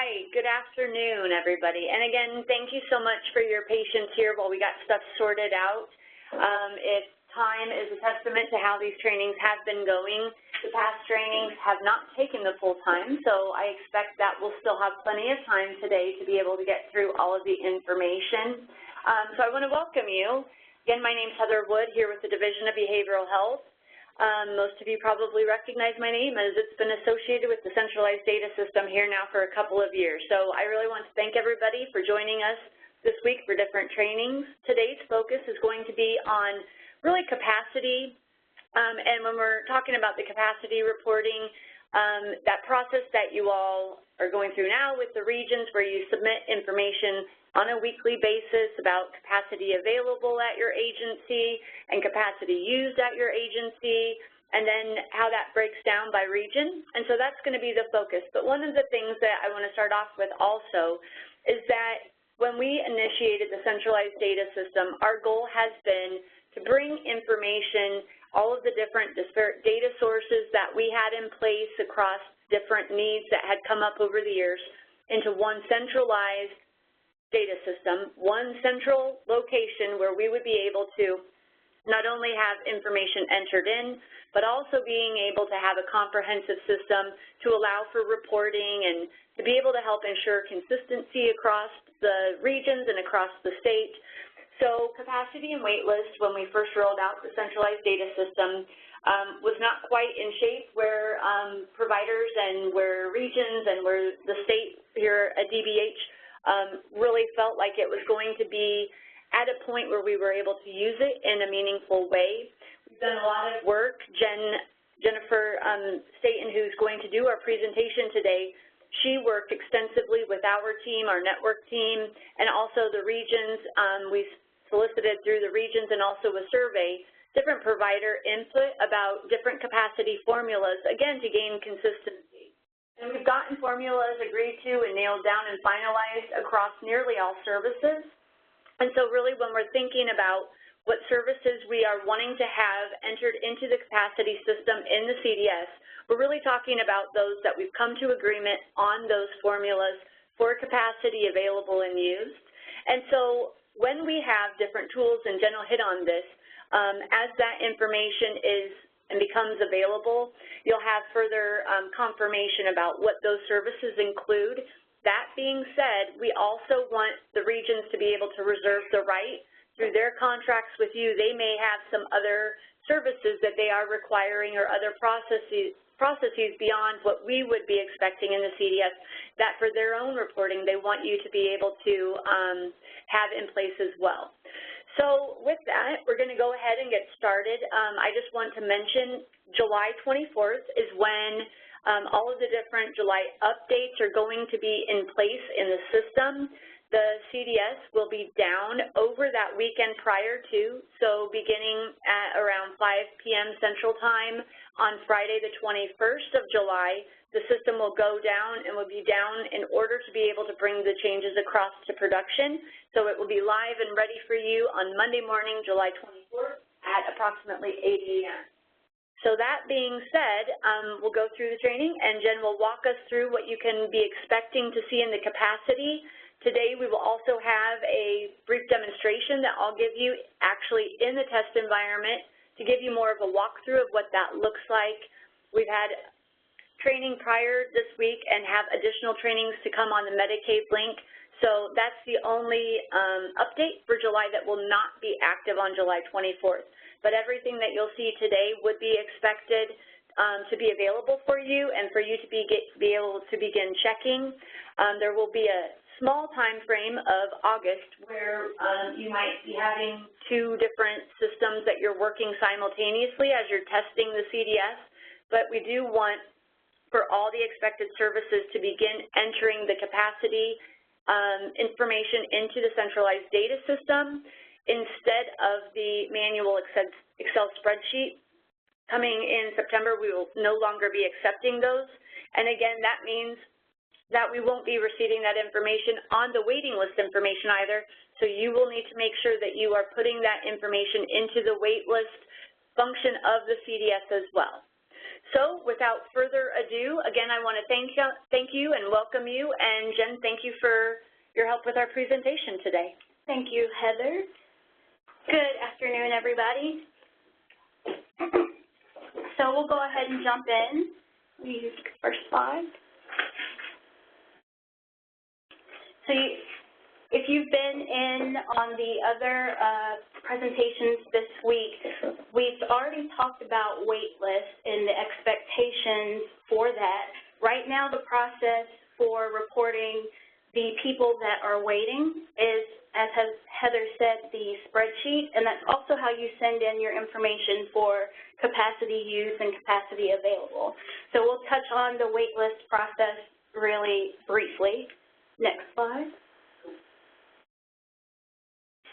right, good afternoon, everybody. And again, thank you so much for your patience here while we got stuff sorted out. If time is a testament to how these trainings have been going, the past trainings have not taken the full time, so I expect that we'll still have plenty of time today to be able to get through all of the information. So I want to welcome you. Again, my name is Heather Wood here with the Division of Behavioral Health. Most of you probably recognize my name as it's been associated with the centralized data system here now for a couple of years. So I really want to thank everybody for joining us this week for different trainings. Today's focus is going to be on really capacity, and when we're talking about the capacity reporting, that process that you all are going through now with the regions where you submit information on a weekly basis about capacity available at your agency and capacity used at your agency, and then how that breaks down by region. And so that's going to be the focus. But one of the things that I want to start off with also is that when we initiated the centralized data system, our goal has been to bring information, all of the different disparate data sources that we had in place across different needs that had come up over the years into one centralized data system, one central location where we would be able to not only have information entered in, but also being able to have a comprehensive system to allow for reporting and to be able to help ensure consistency across the regions and across the state. So capacity and waitlist, when we first rolled out the centralized data system, was not quite in shape where providers and where regions and where the state here at DBH really felt like it was going to be at a point where we were able to use it in a meaningful way. We've done a lot of work. Jennifer Staten, who's going to do our presentation today, she worked extensively with our team, our network team, and also the regions. We solicited through the regions and also a survey different provider input about different capacity formulas, again, to gain consistency. And we've gotten formulas agreed to and nailed down and finalized across nearly all services. And so really when we're thinking about what services we are wanting to have entered into the capacity system in the CDS, we're really talking about those that we've come to agreement on those formulas for capacity available and used. And so when we have different tools, and Jen will hit on this, as that information is and becomes available, you'll have further confirmation about what those services include. That being said, we also want the regions to be able to reserve the right through their contracts with you. They may have some other services that they are requiring or other processes beyond what we would be expecting in the CDS that for their own reporting they want you to be able to have in place as well. So with that, we're going to go ahead and get started. I just want to mention July 24th is when all of the different July updates are going to be in place in the system. The CDS will be down over that weekend prior to, so beginning at around 5 p.m. Central Time on Friday the 21st of July, the system will go down and will be down in order to be able to bring the changes across to production. So it will be live and ready for you on Monday morning, July 24th at approximately 8 a.m. So that being said, we'll go through the training and Jen will walk us through what you can be expecting to see in the capacity. Today we will also have a brief demonstration that I'll give you actually in the test environment to give you more of a walkthrough of what that looks like. We've had training prior this week and have additional trainings to come on the Medicaid link. So that's the only update for July that will not be active on July 24th. But everything that you'll see today would be expected to be available for you and for you to be able to begin checking. There will be a small time frame of August where you might be having two different systems that you're working simultaneously as you're testing the CDS, but we do want for all the expected services to begin entering the capacity information into the centralized data system instead of the manual Excel spreadsheet. Coming in September, we will no longer be accepting those. And again, that means that we won't be receiving that information on the waiting list information either, so you will need to make sure that you are putting that information into the wait list function of the CDS as well. So without further ado, again, I want to thank you and welcome you. And Jen, thank you for your help with our presentation today. Thank you, Heather. Good afternoon, everybody. So we'll go ahead and jump in. We use the first slide. So if you've been in on the other presentations this week, we've already talked about waitlist and the expectations for that. Right now, the process for reporting the people that are waiting is, as Heather said, the spreadsheet, and that's also how you send in your information for capacity used and capacity available. So we'll touch on the waitlist process really briefly. Next slide.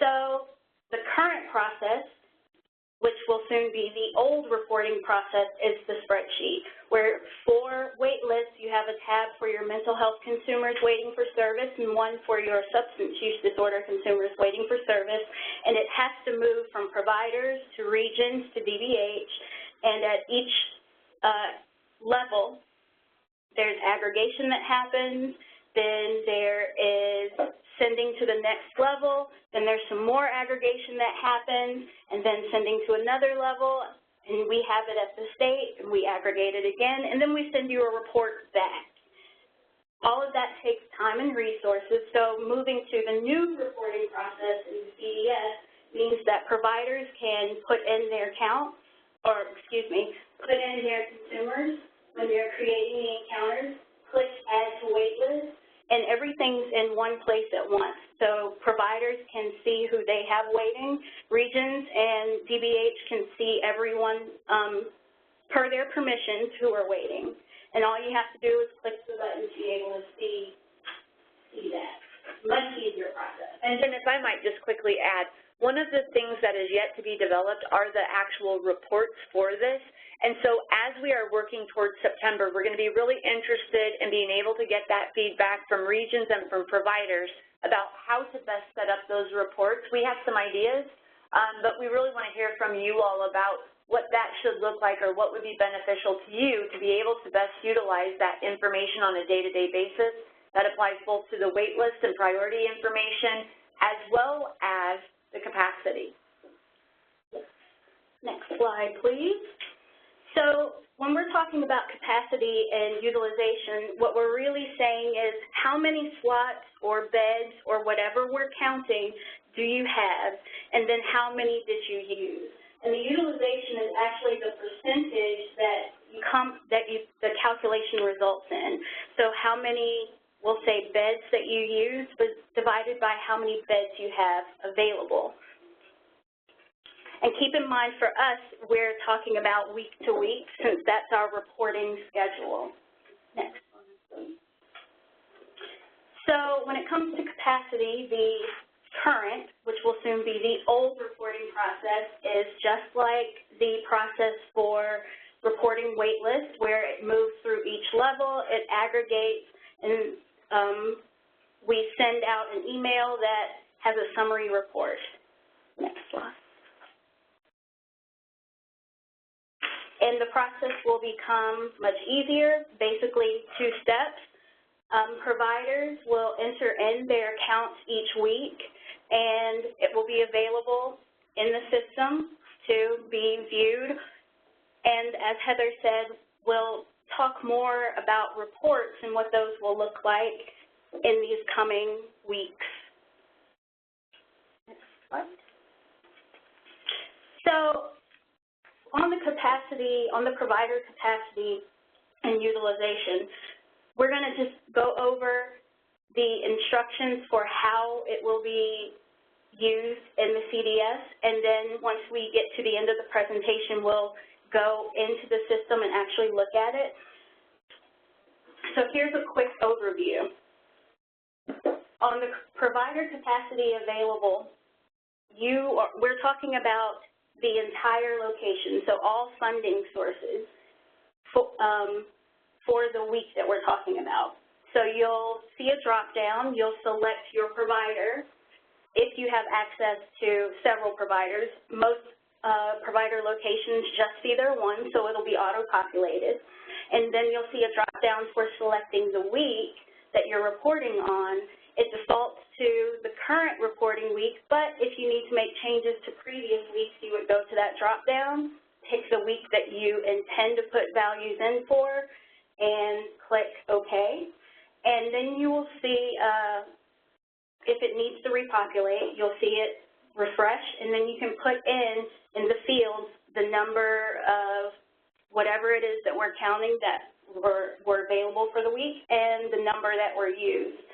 So the current process, which will soon be the old reporting process, is the spreadsheet, where for waitlist you have a tab for your mental health consumers waiting for service and one for your substance use disorder consumers waiting for service, and it has to move from providers to regions to DBH, and at each level there's aggregation that happens, then there is sending to the next level, then there's some more aggregation that happens, and then sending to another level, and we have it at the state, and we aggregate it again, and then we send you a report back. All of that takes time and resources, so moving to the new reporting process in the CDS means that providers can put in their count, or excuse me, put in their consumers when they're creating the encounters, click add to waitlist, and everything's in one place at once. So providers can see who they have waiting, regions and DBH can see everyone per their permissions who are waiting. And all you have to do is click the button to be able to see that. Much easier process. And then if I might just quickly add, one of the things that is yet to be developed are the actual reports for this. And so as we are working towards September, we're going to be really interested in being able to get that feedback from regions and from providers about how to best set up those reports. We have some ideas, but we really want to hear from you all about what that should look like or what would be beneficial to you to be able to best utilize that information on a day-to-day basis. That applies both to the wait list and priority information as well as the capacity. Next slide, please. So when we're talking about capacity and utilization, what we're really saying is how many slots or beds or whatever we're counting do you have, and then how many did you use? And the utilization is actually the percentage that the calculation results in. So how many, we'll say, beds that you use was divided by how many beds you have available. And keep in mind, for us, we're talking about week to week, since that's our reporting schedule. Next one, please. So when it comes to capacity, the current, which will soon be the old reporting process, is just like the process for reporting wait list, where it moves through each level, it aggregates, and we send out an email that has a summary report. Next slide. And the process will become much easier, basically 2 steps. Providers will enter in their counts each week, and it will be available in the system to be viewed. And as Heather said, we'll talk more about reports and what those will look like in these coming weeks. Next slide. So on the capacity, on the provider capacity and utilization, we're going to just go over the instructions for how it will be used in the CDS, and then once we get to the end of the presentation, we'll go into the system and actually look at it. So here's a quick overview. On the provider capacity available, we're talking about the entire location, so all funding sources for the week that we're talking about. So you'll see a drop-down, you'll select your provider. If you have access to several providers, most provider locations just see their one, so it'll be auto-populated. And then you'll see a drop-down for selecting the week that you're reporting on. It defaults to the current reporting week, but if you need to make changes to previous weeks, you would go to that drop-down, pick the week that you intend to put values in for, and click OK. And then you will see if it needs to repopulate, you'll see it refresh, and then you can put in the fields the number of whatever it is that we're counting that were available for the week and the number that were used.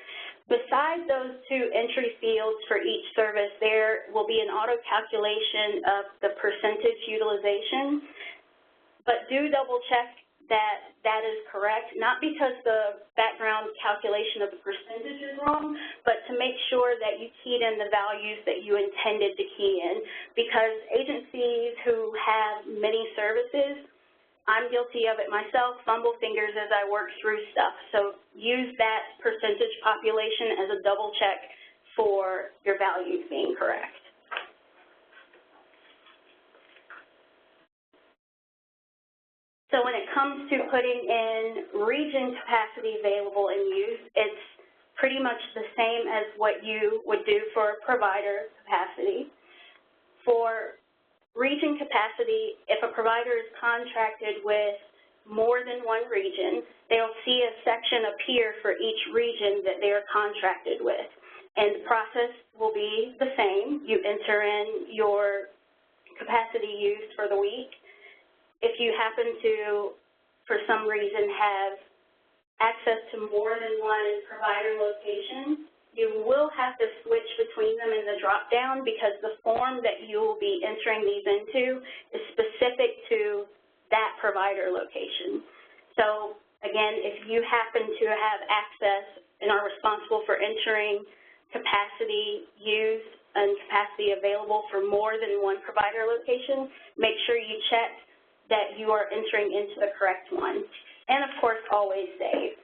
Besides those two entry fields for each service, there will be an auto calculation of the percentage utilization, but do double check that that is correct, not because the background calculation of the percentage is wrong, but to make sure that you keyed in the values that you intended to key in, because agencies who have many services, I'm guilty of it myself, fumble fingers as I work through stuff. So use that percentage population as a double check for your values being correct. So when it comes to putting in region capacity available and use, it's pretty much the same as what you would do for provider capacity. For region capacity, if a provider is contracted with more than one region, they'll see a section appear for each region that they are contracted with. And the process will be the same. You enter in your capacity used for the week. If you happen to, for some reason, have access to more than one provider location, you will have to switch between them in the drop-down because the form that you will be entering these into is specific to that provider location. So, again, if you happen to have access and are responsible for entering capacity used and capacity available for more than one provider location, make sure you check that you are entering into the correct one. And, of course, always save.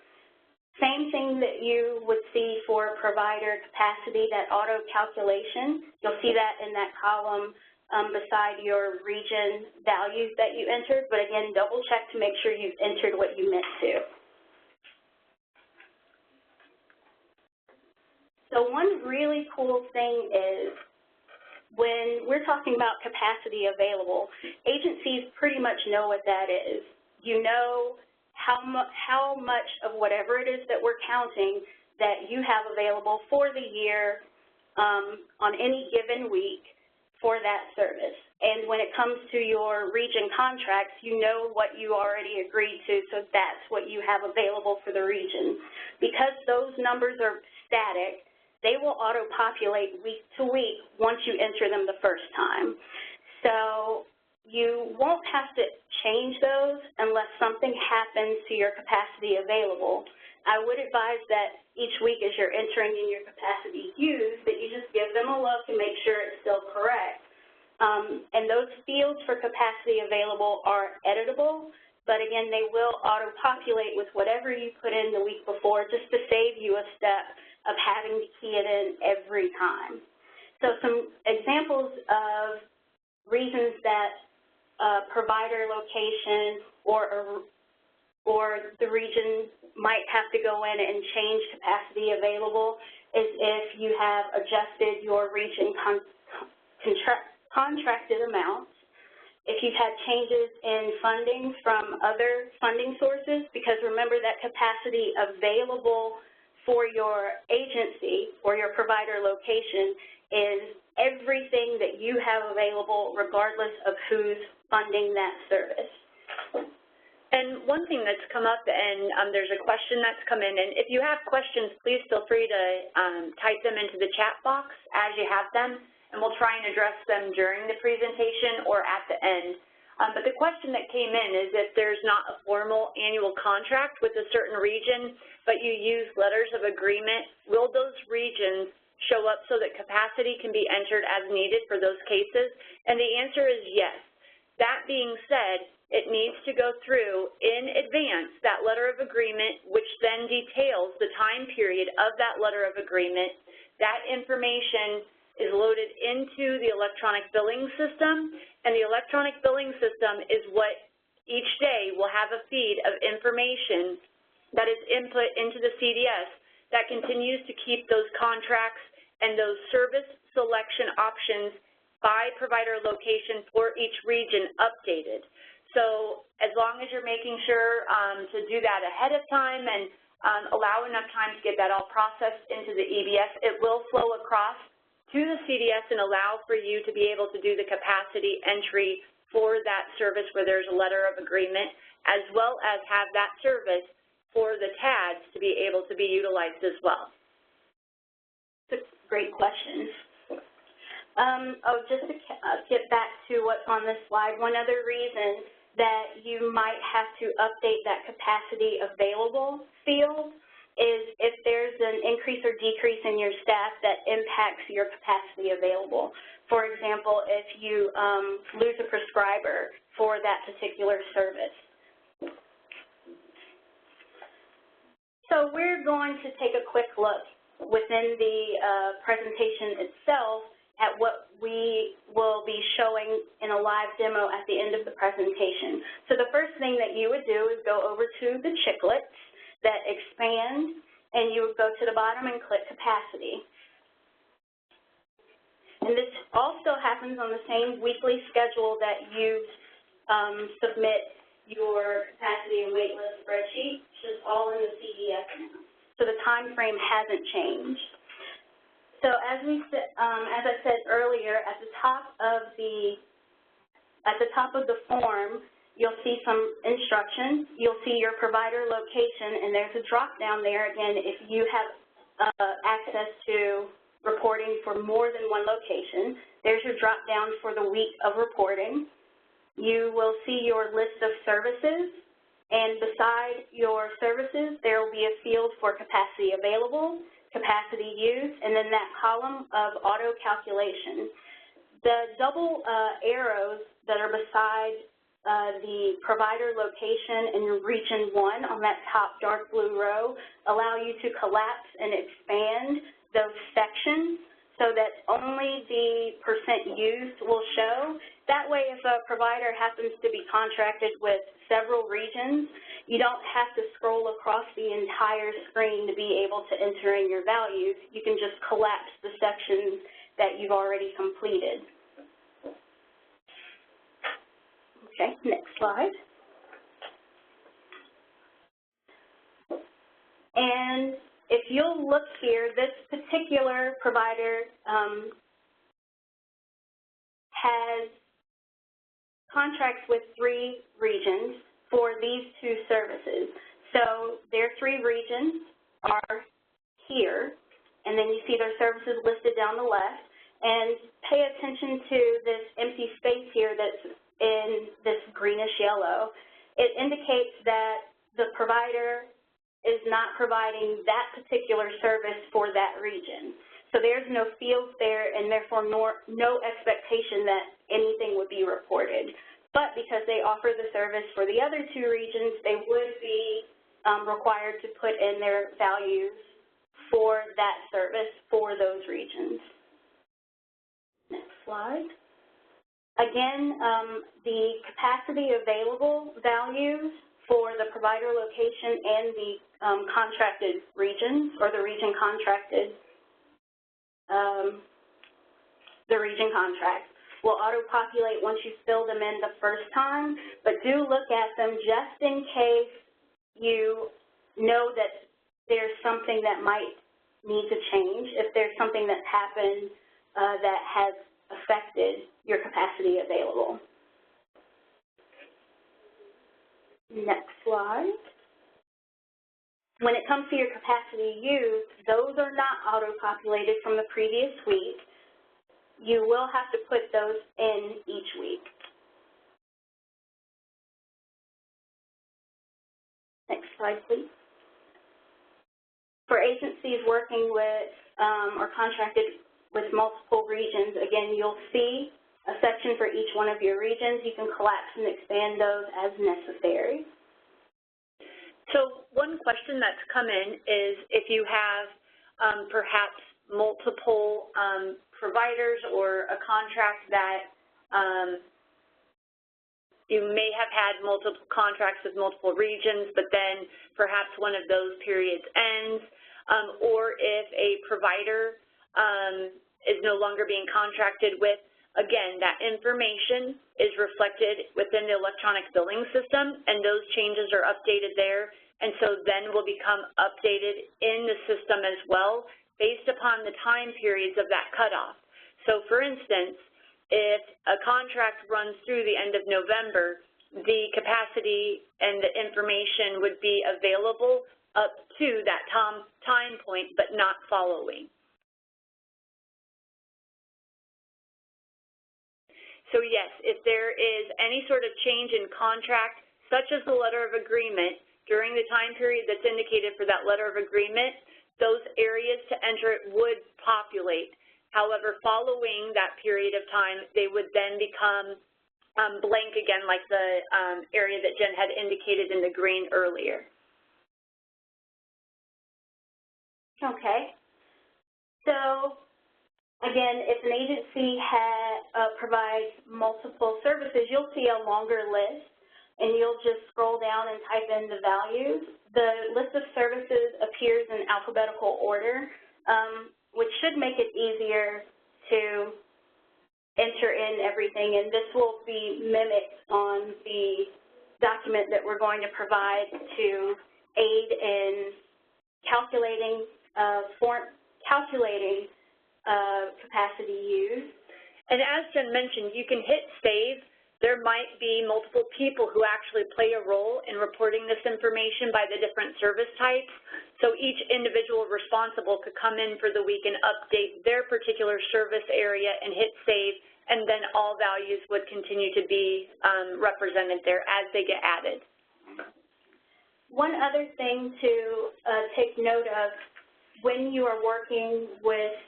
Same thing that you would see for provider capacity, that auto calculation. You'll see that in that column beside your region values that you entered. But, again, double check to make sure you've entered what you meant to. So one really cool thing is, when we're talking about capacity available, agencies pretty much know what that is. You know how much of whatever it is that we're counting that you have available for the year on any given week for that service. And when it comes to your region contracts, you know what you already agreed to, so that's what you have available for the region. Because those numbers are static, they will auto-populate week to week once you enter them the first time. So you won't have to change those unless something happens to your capacity available. I would advise that each week as you're entering in your capacity used, that you just give them a look and make sure it's still correct. And those fields for capacity available are editable, but again, they will auto-populate with whatever you put in the week before just to save you a step of having to key it in every time. So some examples of reasons that a provider location or the region might have to go in and change capacity available is if you have adjusted your region contracted amounts, if you've had changes in funding from other funding sources, because remember that capacity available for your agency or your provider location is everything that you have available regardless of who's funding that service. And one thing that's come up, and there's a question that's come in, and if you have questions, please feel free to type them into the chat box as you have them, and we'll try and address them during the presentation or at the end. But the question that came in is if there's not a formal annual contract with a certain region, but you use letters of agreement, will those regions show up so that capacity can be entered as needed for those cases? And the answer is yes. That being said, it needs to go through in advance that letter of agreement, which then details the time period of that letter of agreement. That information is loaded into the electronic billing system, and the electronic billing system is what each day will have a feed of information that is input into the CDS that continues to keep those contracts and those service selection options by provider location for each region updated. So as long as you're making sure to do that ahead of time and allow enough time to get that all processed into the EBS, it will flow across to the CDS and allow for you to be able to do the capacity entry for that service where there's a letter of agreement, as well as have that service for the TADs to be able to be utilized as well. That's a great question. Just to get back to what's on this slide, one other reason that you might have to update that capacity available field is if there's an increase or decrease in your staff that impacts your capacity available. For example, if you lose a prescriber for that particular service. So we're going to take a quick look within the presentation itself at what we will be showing in a live demo at the end of the presentation. So the first thing that you would do is go over to the chiclets that expand, and you would go to the bottom and click capacity. And this also happens on the same weekly schedule that you submit your capacity and waitlist spreadsheet, which is all in the CDS now. So the time frame hasn't changed. So as I said earlier, at the top of the form, you'll see some instructions. You'll see your provider location, and there's a drop down there. Again, if you have access to reporting for more than one location, there's your drop down for the week of reporting. You will see your list of services, and beside your services, there will be a field for capacity available, capacity used, and then that column of auto calculation. The double arrows that are beside the provider location in region 1 on that top dark blue row allow you to collapse and expand those sections so that only the % used will show. That way, if a provider happens to be contracted with several regions, you don't have to scroll across the entire screen to be able to enter in your values. You can just collapse the sections that you've already completed. Okay, next slide. And if you'll look here, this particular provider has contracts with 3 regions for these 2 services. So their 3 regions are here, and then you see their services listed down the left. And pay attention to this empty space here that's in this greenish yellow. It indicates that the provider is not providing that particular service for that region. So there's no fields there, and therefore no expectation that anything would be reported. But because they offer the service for the other 2 regions, they would be required to put in their values for that service for those regions. Next slide. Again, the capacity available values for the provider location and the contracted regions, or the region contracted, the region contracts will auto-populate once you fill them in the first time, but do look at them just in case you know that there's something that might need to change, if there's something that's happened that has affected your capacity available. Next slide. When it comes to your capacity used, those are not auto-populated from the previous week. You will have to put those in each week. Next slide, please. For agencies working with or contracted with multiple regions, again, you'll see a section for each one of your regions. You can collapse and expand those as necessary. So one question that's come in is if you have perhaps multiple providers or a contract that you may have had multiple contracts with multiple regions, but then perhaps one of those periods ends, or if a provider is no longer being contracted with, again, that information is reflected within the electronic billing system, and those changes are updated there, and so then will become updated in the system as well based upon the time periods of that cutoff. So, for instance, if a contract runs through the end of November, the capacity and the information would be available up to that time point, but not following. So yes, if there is any sort of change in contract, such as the letter of agreement, during the time period that's indicated for that letter of agreement, those areas to enter it would populate. However, following that period of time, they would then become blank again, like the area that Jen had indicated in the green earlier. Okay. So, again, if an agency provides multiple services, you'll see a longer list, and you'll just scroll down and type in the values. The list of services appears in alphabetical order, which should make it easier to enter in everything, and this will be mimicked on the document that we're going to provide to aid in calculating capacity use. And as Jen mentioned, you can hit save. There might be multiple people who actually play a role in reporting this information by the different service types. So each individual responsible could come in for the week and update their particular service area and hit save, and then all values would continue to be represented there as they get added. One other thing to take note of when you are working with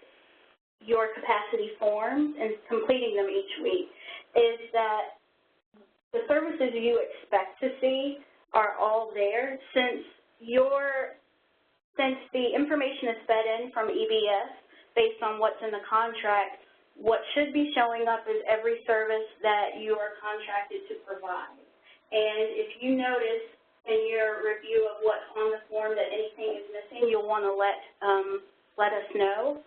your capacity forms and completing them each week is that the services you expect to see are all there. Since the information is fed in from EBS based on what's in the contract, what should be showing up is every service that you are contracted to provide. And if you notice in your review of what's on the form that anything is missing, you'll want to let us know.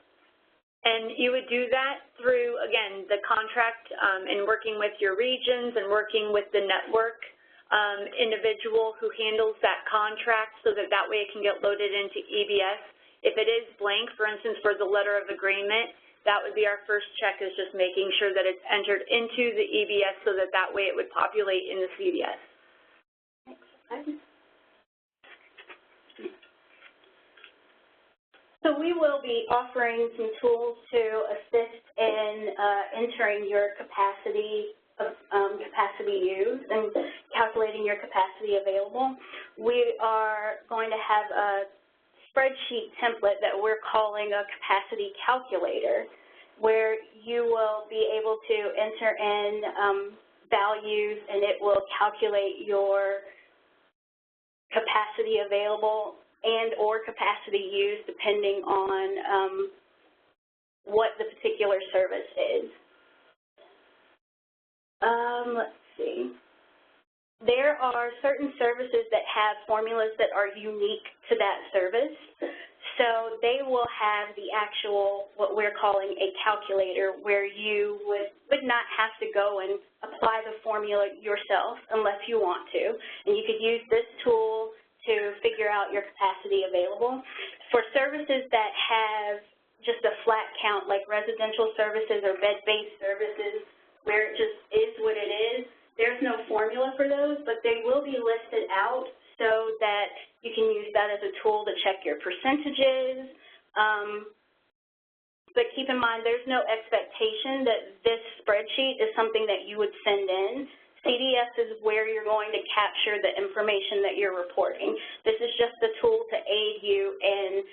And you would do that through, again, the contract and working with your regions and working with the network individual who handles that contract so that that way it can get loaded into EBS. If it is blank, for instance, for the letter of agreement, that would be our first check, is just making sure that it's entered into the EBS so that that way it would populate in the CDS. So we will be offering some tools to assist in entering your capacity use and calculating your capacity available. We are going to have a spreadsheet template that we're calling a capacity calculator, where you will be able to enter in values, and it will calculate your capacity available and or capacity used depending on what the particular service is. Let's see. There are certain services that have formulas that are unique to that service. So they will have the actual, what we're calling a calculator, where you would not have to go and apply the formula yourself unless you want to. And you could use this tool to figure out your capacity available. For services that have just a flat count, like residential services or bed-based services, where it just is what it is, there's no formula for those, but they will be listed out so that you can use that as a tool to check your percentages. But keep in mind, there's no expectation that this spreadsheet is something that you would send in. CDS is where you're going to capture the information that you're reporting. This is just a tool to aid you in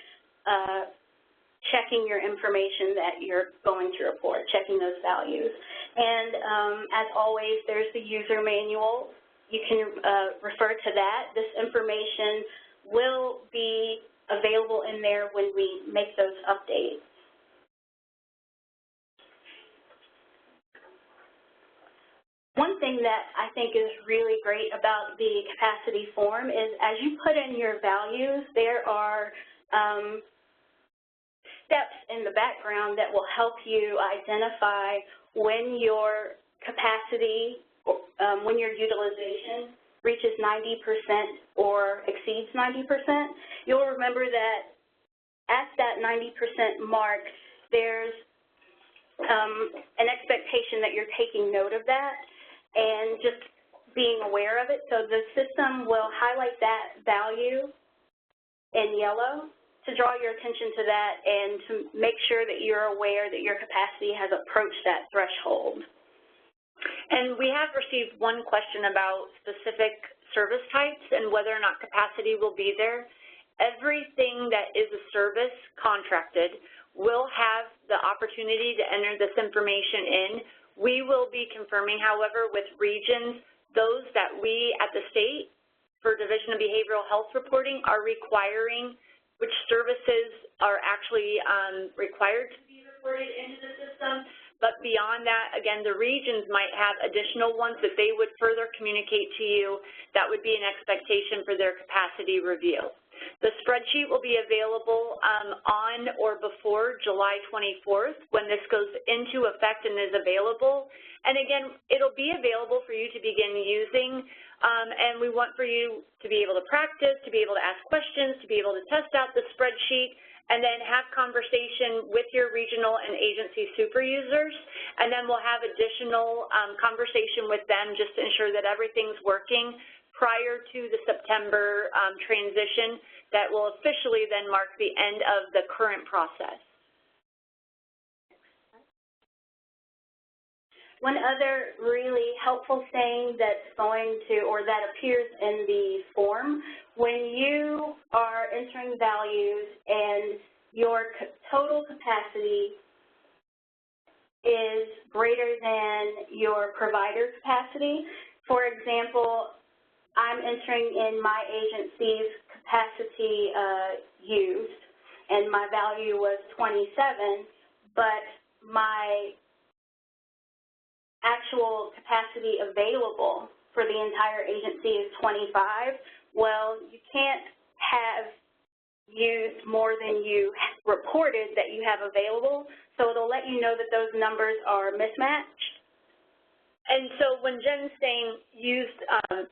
checking your information that you're going to report, checking those values. And as always, there's the user manual. You can refer to that. This information will be available in there when we make those updates. One thing that I think is really great about the capacity form is as you put in your values, there are steps in the background that will help you identify when your capacity, when your utilization reaches 90% or exceeds 90%. You'll remember that at that 90% mark, there's an expectation that you're taking note of that and just being aware of it. So the system will highlight that value in yellow to draw your attention to that and to make sure that you're aware that your capacity has approached that threshold. And we have received one question about specific service types and whether or not capacity will be there. Everything that is a service contracted will have the opportunity to enter this information in. We will be confirming, however, with regions, those that we at the state for Division of Behavioral Health reporting are requiring which services are actually required to be reported into the system. But beyond that, again, the regions might have additional ones that they would further communicate to you. That would be an expectation for their capacity review. The spreadsheet will be available on or before July 24th when this goes into effect and is available. And again, it'll be available for you to begin using, and we want for you to be able to practice, to be able to ask questions, to be able to test out the spreadsheet, and then have conversation with your regional and agency super users. And then we'll have additional conversation with them just to ensure that everything's working prior to the September transition that will officially then mark the end of the current process. One other really helpful thing that's going to, or that appears in the form, when you are entering values and your total capacity is greater than your provider capacity, for example, I'm entering in my agency's capacity used, and my value was 27, but my actual capacity available for the entire agency is 25. Well, you can't have used more than you reported that you have available, so it'll let you know that those numbers are mismatched. And so when Jen's saying used,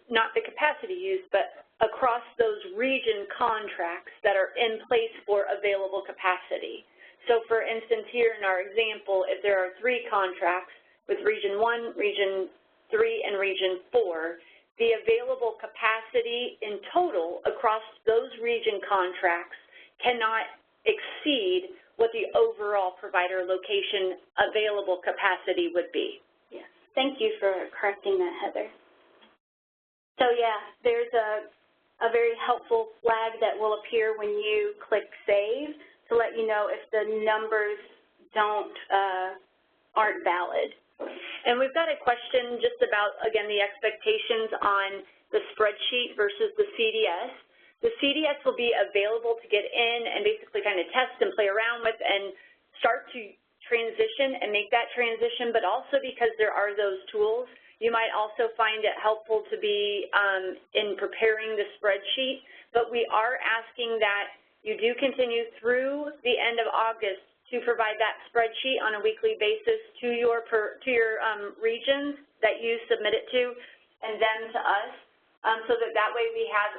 not the capacity used, but across those region contracts that are in place for available capacity. So for instance, here in our example, if there are 3 contracts with Region 1, Region 3, and Region 4, the available capacity in total across those region contracts cannot exceed what the overall provider location available capacity would be. Thank you for correcting that, Heather. So yeah, there's a very helpful flag that will appear when you click Save to let you know if the numbers aren't valid. And we've got a question just about, again, the expectations on the spreadsheet versus the CDS. The CDS will be available to get in and basically kind of test and play around with and start to transition and make that transition, but also because there are those tools, you might also find it helpful to be in preparing the spreadsheet. But we are asking that you do continue through the end of August to provide that spreadsheet on a weekly basis to your regions that you submit it to, and then to us, so that way we have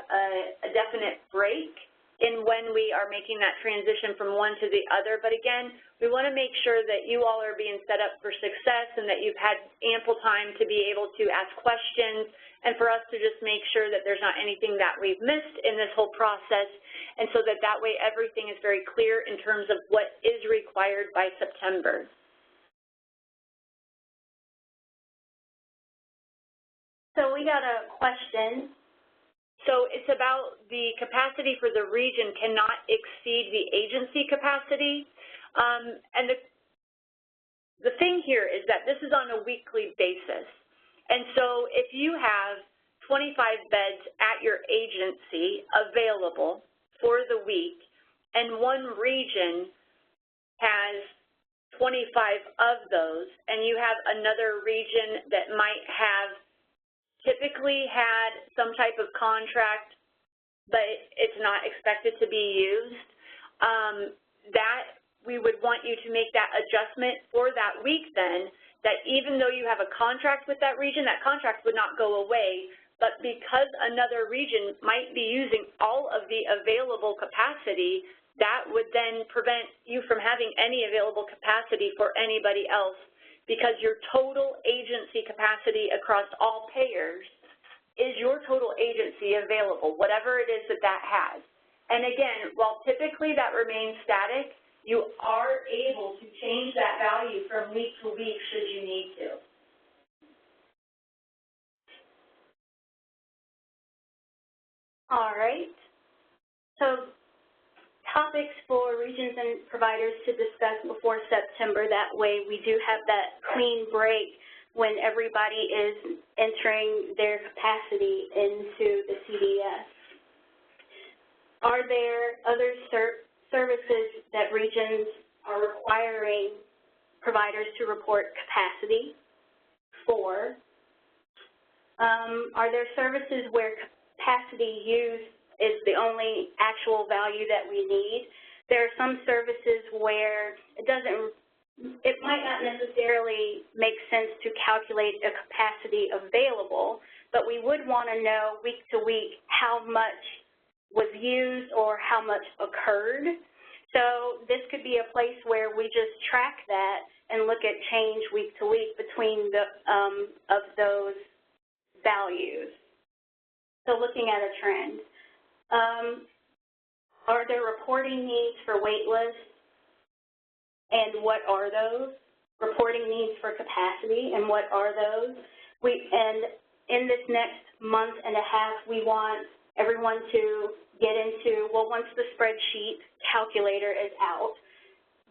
a definite break in when we are making that transition from one to the other. But again, we want to make sure that you all are being set up for success and that you've had ample time to be able to ask questions and for us to just make sure that there's not anything that we've missed in this whole process, and so that that way everything is very clear in terms of what is required by September. So we got a question. So it's about the capacity for the region cannot exceed the agency capacity. And the thing here is that this is on a weekly basis. And so if you have 25 beds at your agency available for the week and one region has 25 of those, and you have another region that might have typically had some type of contract, but it's not expected to be used, that we would want you to make that adjustment for that week then, that even though you have a contract with that region, that contract would not go away, but because another region might be using all of the available capacity, that would then prevent you from having any available capacity for anybody else, because your total agency capacity across all payers is your total agency available, whatever it is that that has. And again, while typically that remains static, you are able to change that value from week to week should you need to. All right. So topics for regions and providers to discuss before September. That way we do have that clean break when everybody is entering their capacity into the CDS. Are there other services that regions are requiring providers to report capacity for? Are there services where capacity use is the only actual value that we need? There are some services where it might not necessarily make sense to calculate a capacity available, but we would want to know week to week how much was used or how much occurred. So this could be a place where we just track that and look at change week to week between of those values. So looking at a trend. Are there reporting needs for waitlist, and what are those? Reporting needs for capacity, and what are those? And in this next month and a half, we want everyone to get into, well, once the spreadsheet calculator is out,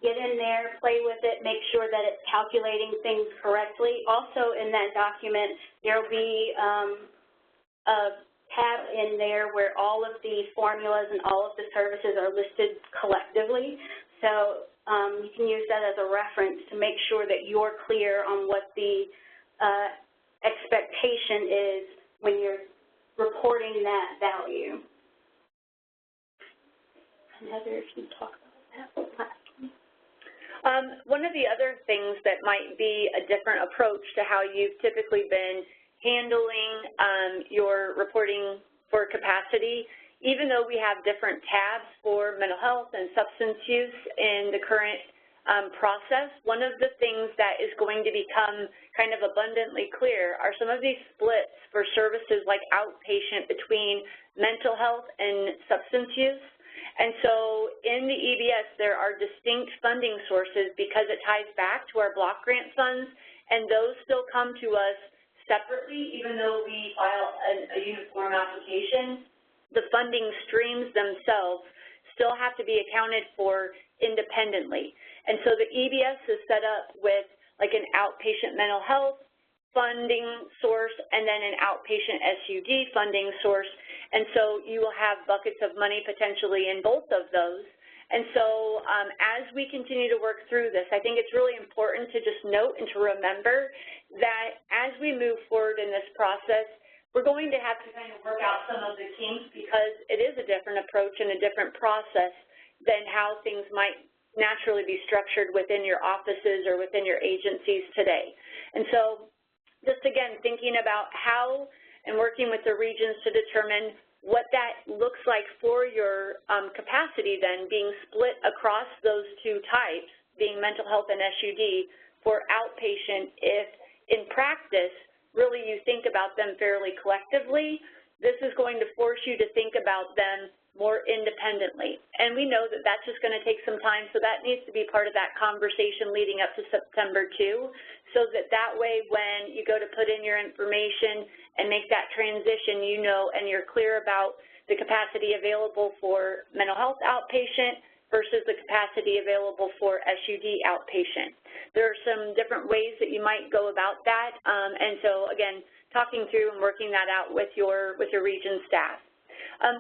get in there, play with it, make sure that it's calculating things correctly. Also in that document, there will be a tab in there where all of the formulas and all of the services are listed collectively. So you can use that as a reference to make sure that you're clear on what the expectation is when you're reporting that value. And Heather, if you talk about that. One of the other things that might be a different approach to how you've typically been handling your reporting for capacity, even though we have different tabs for mental health and substance use in the current process, one of the things that is going to become kind of abundantly clear are some of these splits for services like outpatient between mental health and substance use. And so in the EBS, there are distinct funding sources because it ties back to our block grant funds, and those still come to us separately, even though we file a uniform application. The funding streams themselves still have to be accounted for independently. And so the EBS is set up with like an outpatient mental health funding source and then an outpatient SUD funding source. And so you will have buckets of money potentially in both of those. And so as we continue to work through this, I think it's really important to just note and to remember that as we move forward in this process, we're going to have to kind of work out some of the kinks because it is a different approach and a different process than how things might naturally be structured within your offices or within your agencies today. And so just again, thinking about how and working with the regions to determine what that looks like for your capacity then being split across those two types, being mental health and SUD, for outpatient, if in practice, really you think about them fairly collectively, this is going to force you to think about them more independently. And we know that that's just going to take some time, so that needs to be part of that conversation leading up to September 2, so that that way when you go to put in your information and make that transition, you know and you're clear about the capacity available for mental health outpatient versus the capacity available for SUD outpatient. There are some different ways that you might go about that, and so again, talking through and working that out with your region staff.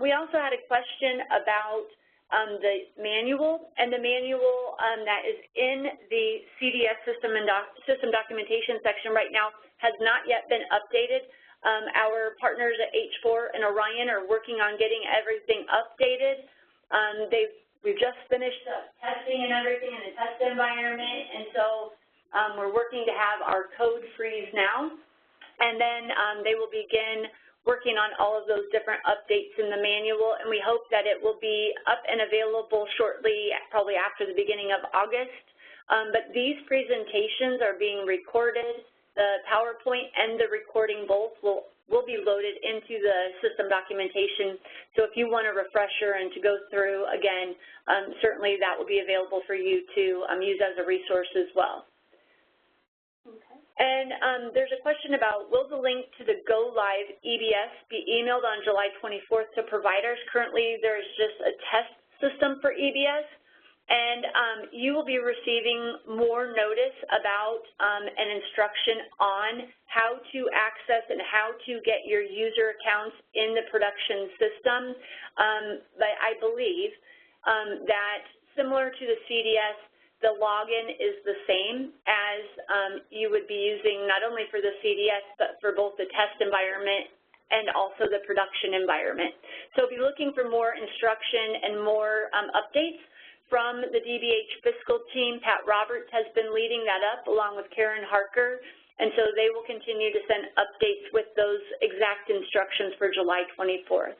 We also had a question about the manual, and the manual that is in the CDS system documentation section right now has not yet been updated. Our partners at H4 and Orion are working on getting everything updated. We've just finished testing and everything in the test environment, and so we're working to have our code freeze now, and then they will begin working on all of those different updates in the manual, and we hope that it will be up and available shortly, probably after the beginning of August. But these presentations are being recorded. The PowerPoint and the recording both will be loaded into the system documentation. So if you want a refresher and to go through again, certainly that will be available for you to use as a resource as well. And there's a question about, will the link to the Go Live EBS be emailed on July 24th to providers? Currently, there's just a test system for EBS, and you will be receiving more notice about an instruction on how to access and how to get your user accounts in the production system. But I believe that similar to the CDS, the login is the same as you would be using not only for the CDS, but for both the test environment and also the production environment. So be looking for more instruction and more updates from the DBH fiscal team. Pat Roberts has been leading that up along with Karen Harker, and so they will continue to send updates with those exact instructions for July 24th.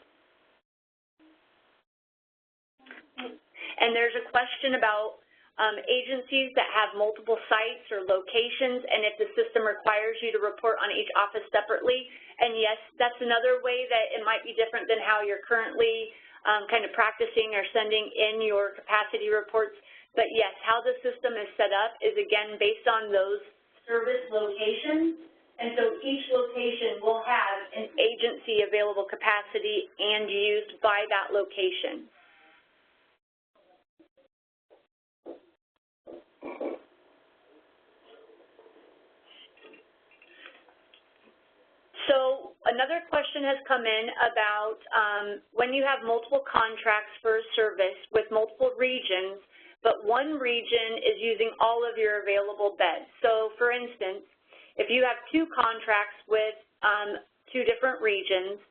And there's a question about agencies that have multiple sites or locations, and if the system requires you to report on each office separately. And yes, that's another way that it might be different than how you're currently kind of practicing or sending in your capacity reports. But yes, how the system is set up is, again, based on those service locations. And so each location will have an agency available capacity and used by that location. So another question has come in about when you have multiple contracts for a service with multiple regions, but one region is using all of your available beds. So for instance, if you have two contracts with two different regions,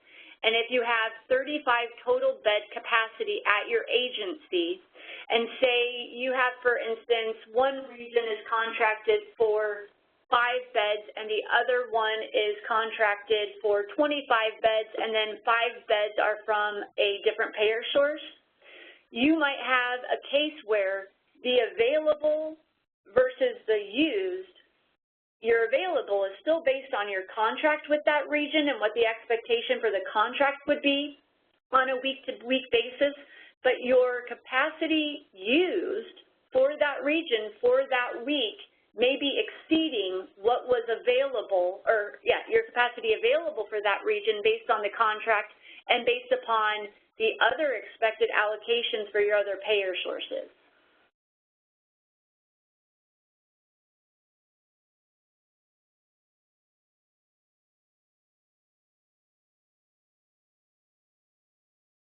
and if you have 35 total bed capacity at your agency, and say you have, for instance, one region is contracted for 5 beds and the other one is contracted for 25 beds, and then 5 beds are from a different payer source, you might have a case where the available versus the used, your available is still based on your contract with that region and what the expectation for the contract would be on a week-to-week basis, but your capacity used for that region for that week may be exceeding what was available, or your capacity available for that region based on the contract and based upon the other expected allocations for your other payer sources.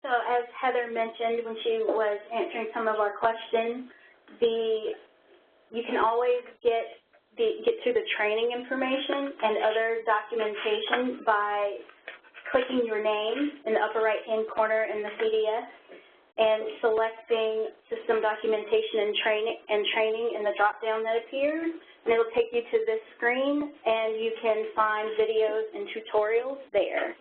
So as Heather mentioned when she was answering some of our questions, you can always get to the training information and other documentation by clicking your name in the upper right-hand corner in the CDS and selecting system documentation and training in the drop-down that appears, and it'll take you to this screen, and you can find videos and tutorials there.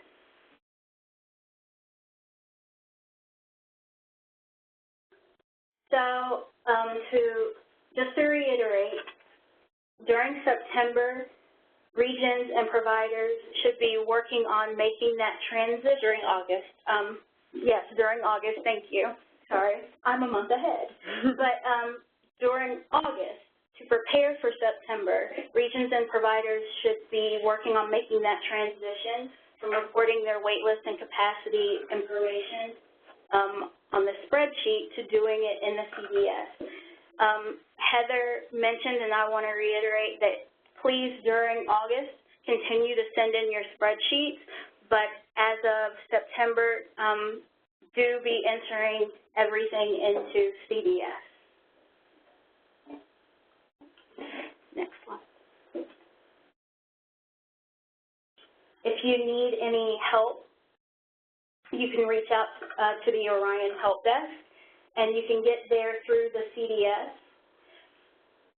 So just to reiterate, during September, regions and providers should be working on making that transition. During August. Yes, during August, thank you. Sorry, I'm a month ahead. But during August, to prepare for September, regions and providers should be working on making that transition from reporting their waitlist and capacity information on the spreadsheet to doing it in the CDS. Heather mentioned, and I want to reiterate, that please, during August, continue to send in your spreadsheets, but as of September, do be entering everything into CDS. Next slide. If you need any help, you can reach out to the Orion Help Desk, and you can get there through the CDS.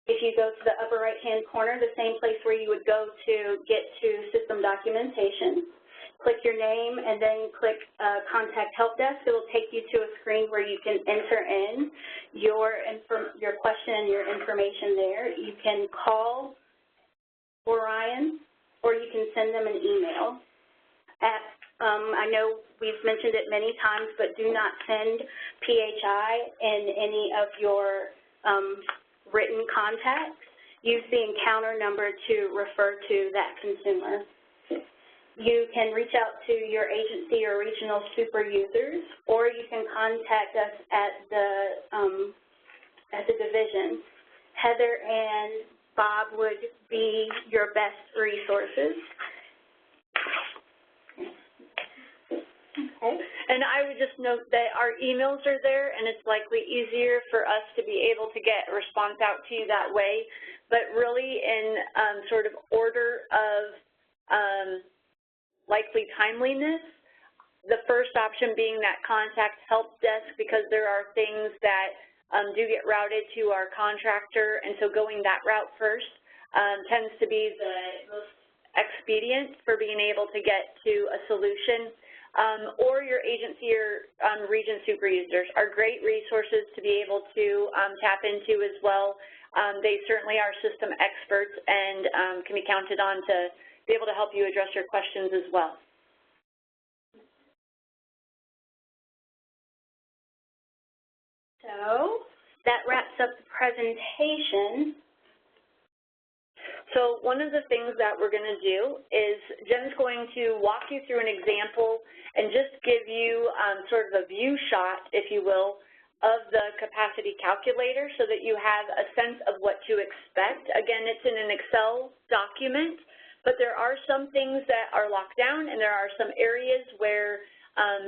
If you go to the upper right-hand corner, the same place where you would go to get to system documentation, click your name and then click Contact Help Desk. It will take you to a screen where you can enter in your question and your information there. You can call Orion or you can send them an email. I know we've mentioned it many times, but do not send PHI in any of your written contacts. Use the encounter number to refer to that consumer. You can reach out to your agency or regional super users, or you can contact us at the division. Heather and Bob would be your best resources. Okay. And I would just note that our emails are there, and it's likely easier for us to be able to get a response out to you that way. But really, in sort of order of likely timeliness, the first option being that contact help desk, because there are things that do get routed to our contractor, and so going that route first tends to be the most expedient for being able to get to a solution. Or your agency or region super users are great resources to be able to tap into as well. They certainly are system experts and can be counted on to be able to help you address your questions as well. So that wraps up the presentation. So one of the things that we're going to do is Jen's going to walk you through an example and just give you sort of a view shot, if you will, of the capacity calculator so that you have a sense of what to expect. Again, it's in an Excel document, but there are some things that are locked down and there are some areas where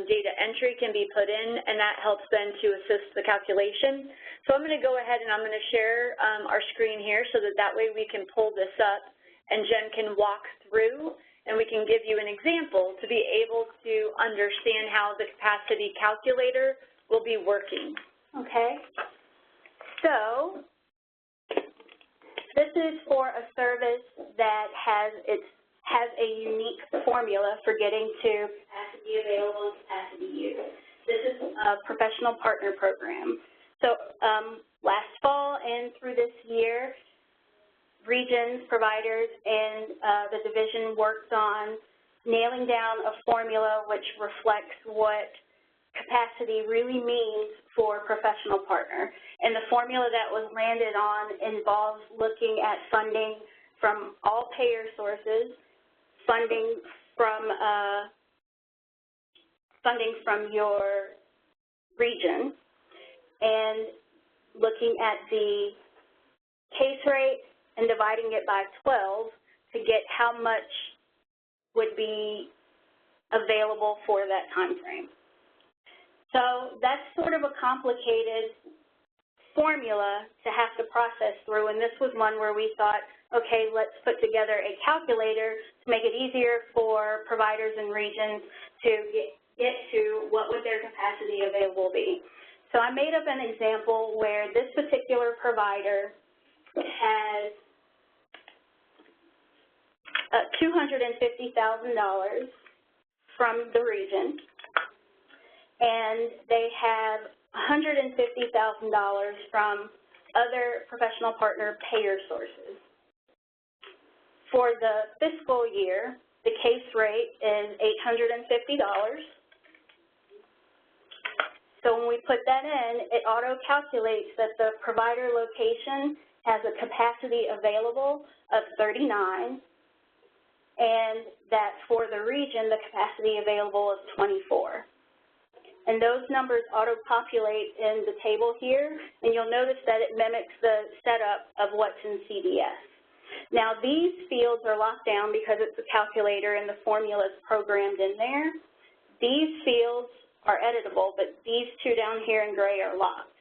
data entry can be put in, and that helps then to assist the calculation. So I'm going to go ahead and I'm going to share our screen here so that way we can pull this up and Jen can walk through and we can give you an example to be able to understand how the capacity calculator will be working. Okay. So this is for a service that has a unique formula for getting to capacity available and capacity use. This is a professional partner program. So last fall and through this year, regions, providers, and the division worked on nailing down a formula which reflects what capacity really means for professional partner. And the formula that was landed on involves looking at funding from all payer sources, funding from your region, and looking at the case rate and dividing it by 12 to get how much would be available for that time frame. So that's sort of a complicated formula to have to process through, and this was one where we thought, okay, let's put together a calculator to make it easier for providers and regions to get to what would their capacity available be. So I made up an example where this particular provider has $250,000 from the region, and they have $150,000 from other professional partner payer sources. For the fiscal year, the case rate is $850. So when we put that in, it auto-calculates that the provider location has a capacity available of 39, and that for the region, the capacity available is 24. And those numbers auto-populate in the table here, and you'll notice that it mimics the setup of what's in CDS. Now, these fields are locked down because it's a calculator and the formula is programmed in there. These fields are editable, but these two down here in gray are locked.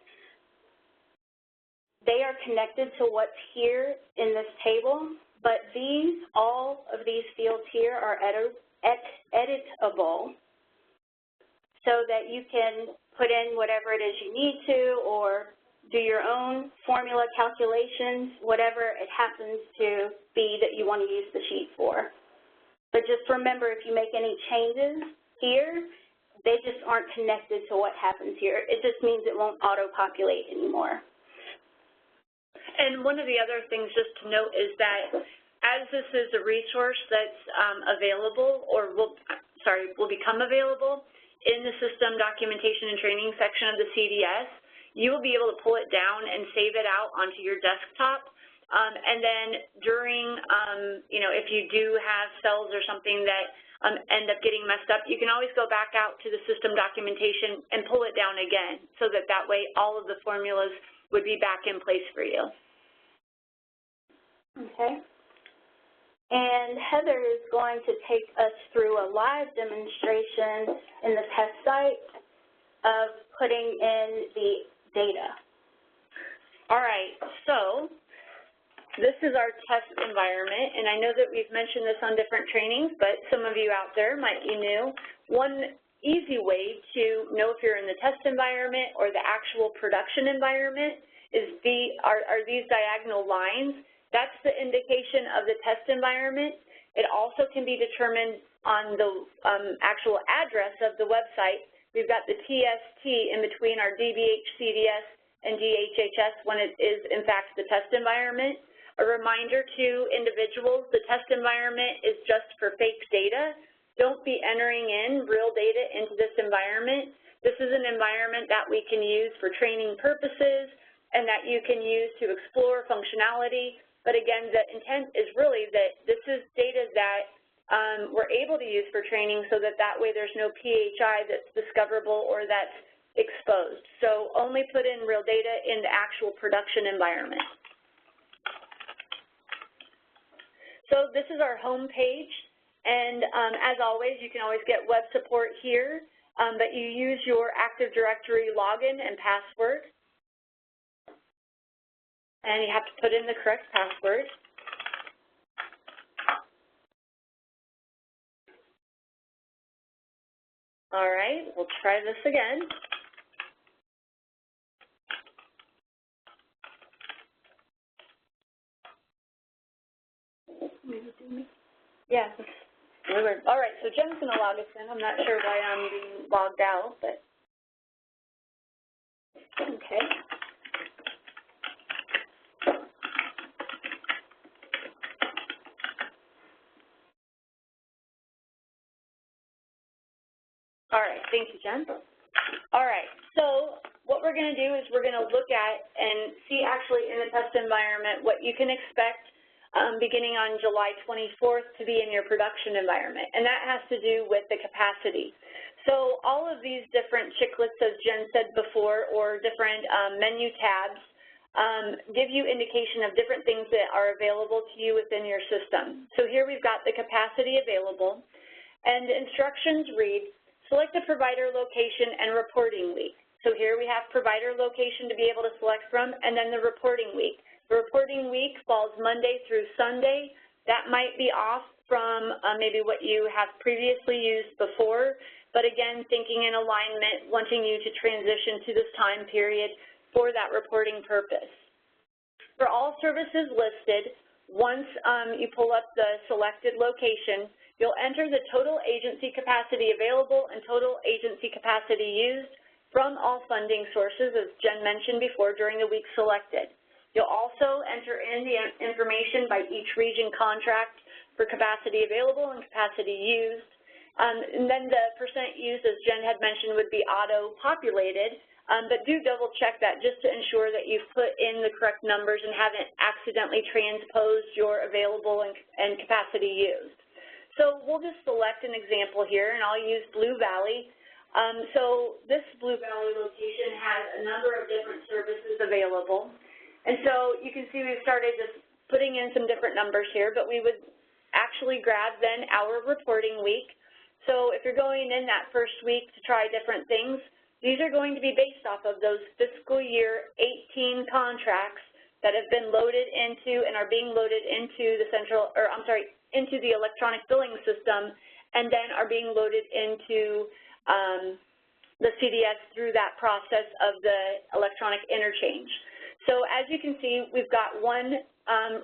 They are connected to what's here in this table, but all of these fields here are editable so that you can put in whatever it is you need to or do your own formula calculations, whatever it happens to be that you want to use the sheet for. But just remember, if you make any changes here, they just aren't connected to what happens here. It just means it won't auto-populate anymore. And one of the other things just to note is that as this is a resource that's available or will become available in the system documentation and training section of the CDS, you will be able to pull it down and save it out onto your desktop. And then during, if you do have cells or something that end up getting messed up, you can always go back out to the system documentation and pull it down again so that way all of the formulas would be back in place for you. Okay. And Heather is going to take us through a live demonstration in the test site of putting in the data. All right, so this is our test environment, and I know that we've mentioned this on different trainings, but some of you out there might be new. One easy way to know if you're in the test environment or the actual production environment is are these diagonal lines. That's the indication of the test environment. It also can be determined on the actual address of the website. We've got the TST in between our DBH CDS and DHHS when it is, in fact, the test environment. A reminder to individuals, the test environment is just for fake data. Don't be entering in real data into this environment. This is an environment that we can use for training purposes and that you can use to explore functionality. But again, the intent is really that this is data that we're able to use for training so that way there's no PHI that's discoverable or that's exposed. So only put in real data in the actual production environment. So this is our home page, and as always, you can always get web support here, but you use your Active Directory login and password, and you have to put in the correct password. All right, we'll try this again. Yeah, weird. All right, so Jen's going to log us in. I'm not sure why I'm being logged out, but okay. All right, thank you, Jen. All right, so what we're going to do is we're going to look at and see actually in the test environment what you can expect beginning on July 24th to be in your production environment, and that has to do with the capacity. So all of these different chiclets, as Jen said before, or different menu tabs give you indication of different things that are available to you within your system. So here we've got the capacity available, and the instructions read, select a provider location and reporting week. So here we have provider location to be able to select from, and then the reporting week. The reporting week falls Monday through Sunday. That might be off from maybe what you have previously used before, but again, thinking in alignment, wanting you to transition to this time period for that reporting purpose. For all services listed, once you pull up the selected location, you'll enter the total agency capacity available and total agency capacity used from all funding sources, as Jen mentioned before, during the week selected. You'll also enter in the information by each region contract for capacity available and capacity used. And then the percent used, as Jen had mentioned, would be auto-populated, but do double-check that just to ensure that you've put in the correct numbers and haven't accidentally transposed your available and capacity used. So we'll just select an example here, and I'll use Blue Valley. So this Blue Valley location has a number of different services available. And so you can see we've started just putting in some different numbers here, but we would actually grab then our reporting week. So if you're going in that first week to try different things, these are going to be based off of those fiscal year 18 contracts that have been loaded into and are being loaded into the into the electronic billing system, and then are being loaded into the CDS through that process of the electronic interchange. So as you can see, we've got one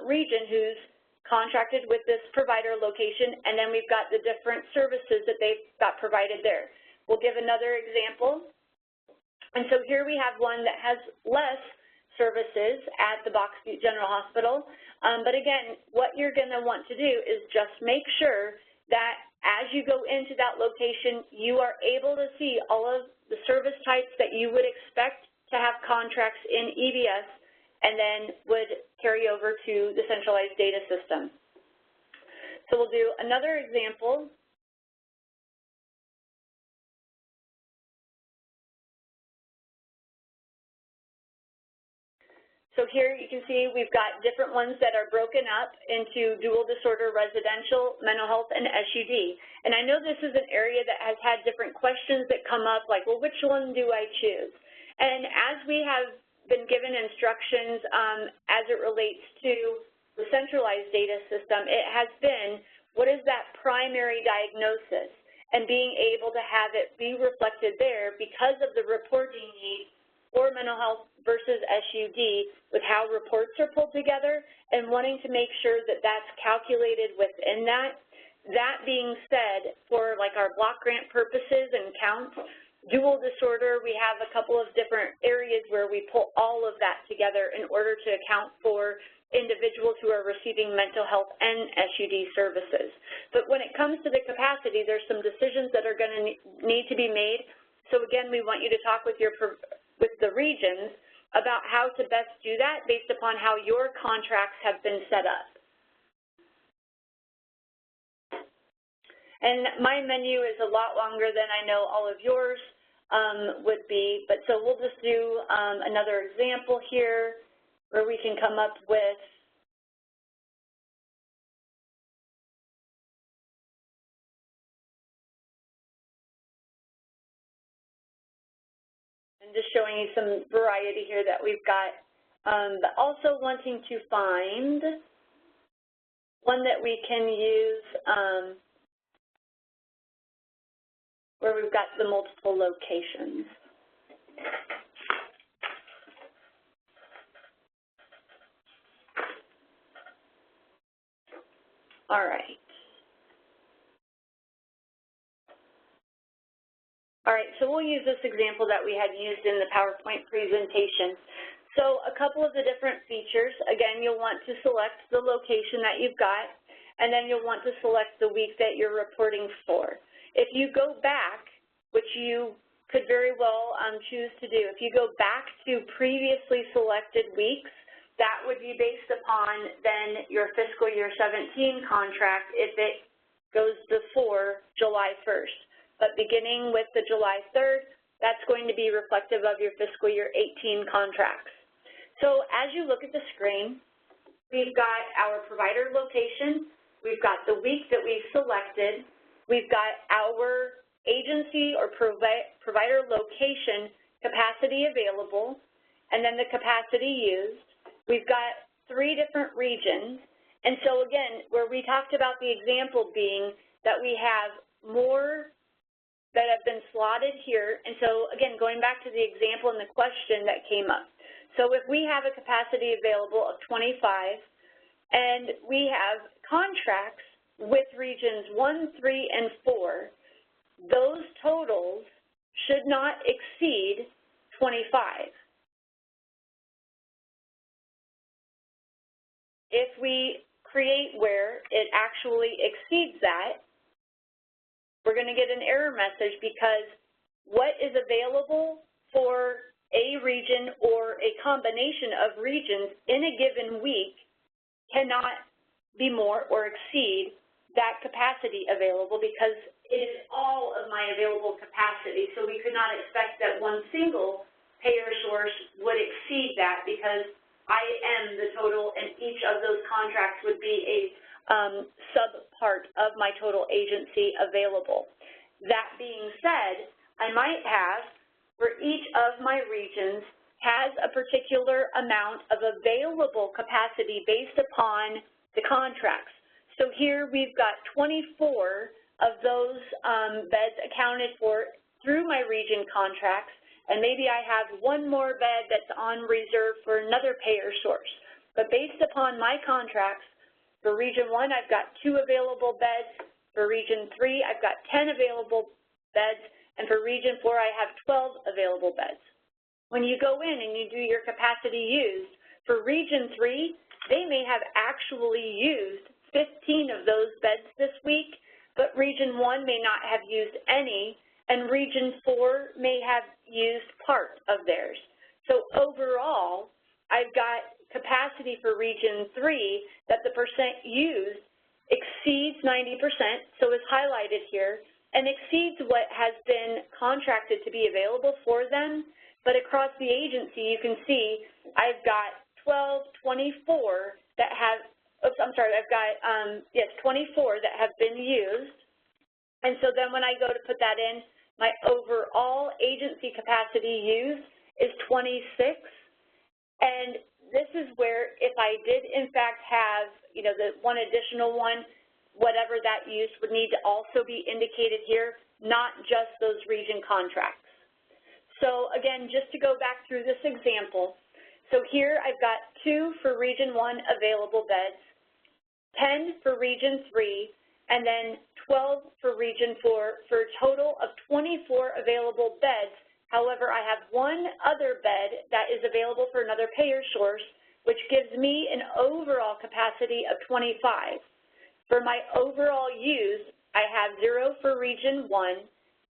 region who's contracted with this provider location, and then we've got the different services that they've got provided there. We'll give another example. And so here we have one that has less services at the Box Butte General Hospital. But again, what you're going to want to do is just make sure that as you go into that location, you are able to see all of the service types that you would expect to have contracts in EBS and then would carry over to the centralized data system. So we'll do another example. So here you can see we've got different ones that are broken up into dual disorder, residential, mental health, and SUD. And I know this is an area that has had different questions that come up, like, well, which one do I choose? And as we have been given instructions as it relates to the centralized data system, it has been, what is that primary diagnosis? And being able to have it be reflected there because of the reporting needs or mental health versus SUD with how reports are pulled together, and wanting to make sure that that's calculated within that. That being said, for like our block grant purposes and counts, dual disorder, we have a couple of different areas where we pull all of that together in order to account for individuals who are receiving mental health and SUD services. But when it comes to the capacity, there's some decisions that are going to need to be made. So again, we want you to talk with the regions about how to best do that based upon how your contracts have been set up. And my menu is a lot longer than I know all of yours would be, but so we'll just do another example here where we can come up with and just showing you some variety here that we've got, but also wanting to find one that we can use where we've got the multiple locations. All right. All right, so we'll use this example that we had used in the PowerPoint presentation. So a couple of the different features, again, you'll want to select the location that you've got, and then you'll want to select the week that you're reporting for. If you go back, which you could very well choose to do, if you go back to previously selected weeks, that would be based upon then your fiscal year 17 contract if it goes before July 1st. But beginning with the July 3rd, that's going to be reflective of your fiscal year 18 contracts. So as you look at the screen, we've got our provider location, we've got the week that we've selected, we've got our agency or provider location capacity available, and then the capacity used. We've got 3 different regions, and so again, where we talked about the example being that we have more that have been slotted here, and so again, going back to the example and the question that came up. So if we have a capacity available of 25, and we have contracts with regions 1, 3, and 4, those totals should not exceed 25. If we create where it actually exceeds that, we're going to get an error message because what is available for a region or a combination of regions in a given week cannot be more or exceed that capacity available because it is all of my available capacity. So we could not expect that one single payer source would exceed that because I am the total and each of those contracts would be sub-part of my total agency available. That being said, I might have, for each of my regions, has a particular amount of available capacity based upon the contracts. So here we've got 24 of those beds accounted for through my region contracts, and maybe I have one more bed that's on reserve for another payer source. But based upon my contracts, for Region 1, I've got 2 available beds. For Region 3, I've got 10 available beds. And for Region 4, I have 12 available beds. When you go in and you do your capacity used, for Region 3, they may have actually used 15 of those beds this week, but Region 1 may not have used any, and Region 4 may have used part of theirs. So overall, I've got capacity for Region 3 that the percent used exceeds 90%, so it's highlighted here, and exceeds what has been contracted to be available for them. But across the agency, you can see I've got 24 that have, oops, I'm sorry, I've got, 24 that have been used. And so then when I go to put that in, my overall agency capacity used is 26. And this is where if I did in fact have, the one additional one, whatever that use would need to also be indicated here, not just those region contracts. So again, just to go back through this example, so here I've got 2 for Region 1 available beds, 10 for Region 3, and then 12 for Region 4 for a total of 24 available beds. However, I have one other bed that is available for another payer source, which gives me an overall capacity of 25. For my overall use, I have 0 for Region 1,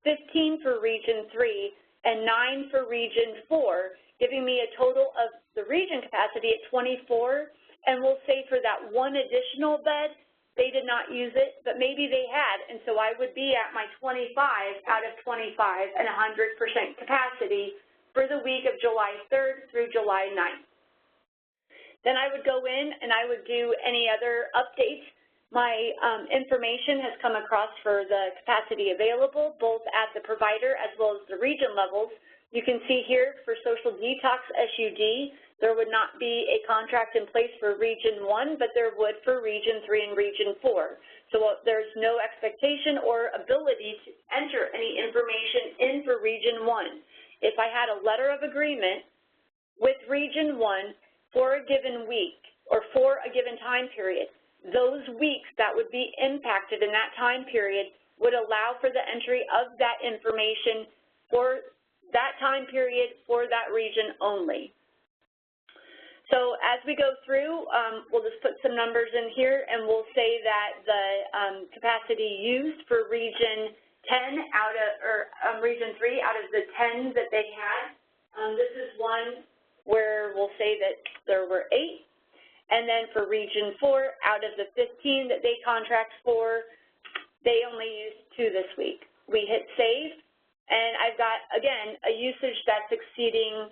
15 for Region 3, and 9 for Region 4, giving me a total of the region capacity at 24. And we'll say for that one additional bed, they did not use it, but maybe they had, and so I would be at my 25 out of 25 and 100% capacity for the week of July 3rd through July 9th. Then I would go in and I would do any other updates. My information has come across for the capacity available, both at the provider as well as the region levels. You can see here for social detox SUD, there would not be a contract in place for Region 1, but there would for Region 3 and Region 4. So there's no expectation or ability to enter any information in for Region 1. If I had a letter of agreement with Region 1 for a given week or for a given time period, those weeks that would be impacted in that time period would allow for the entry of that information for that time period for that region only. So as we go through, we'll just put some numbers in here, and we'll say that the capacity used for Region 10 out of, or Region 3 out of the 10 that they had, this is one where we'll say that there were 8. And then for Region 4, out of the 15 that they contract for, they only used 2 this week. We hit save, and I've got, again, a usage that's exceeding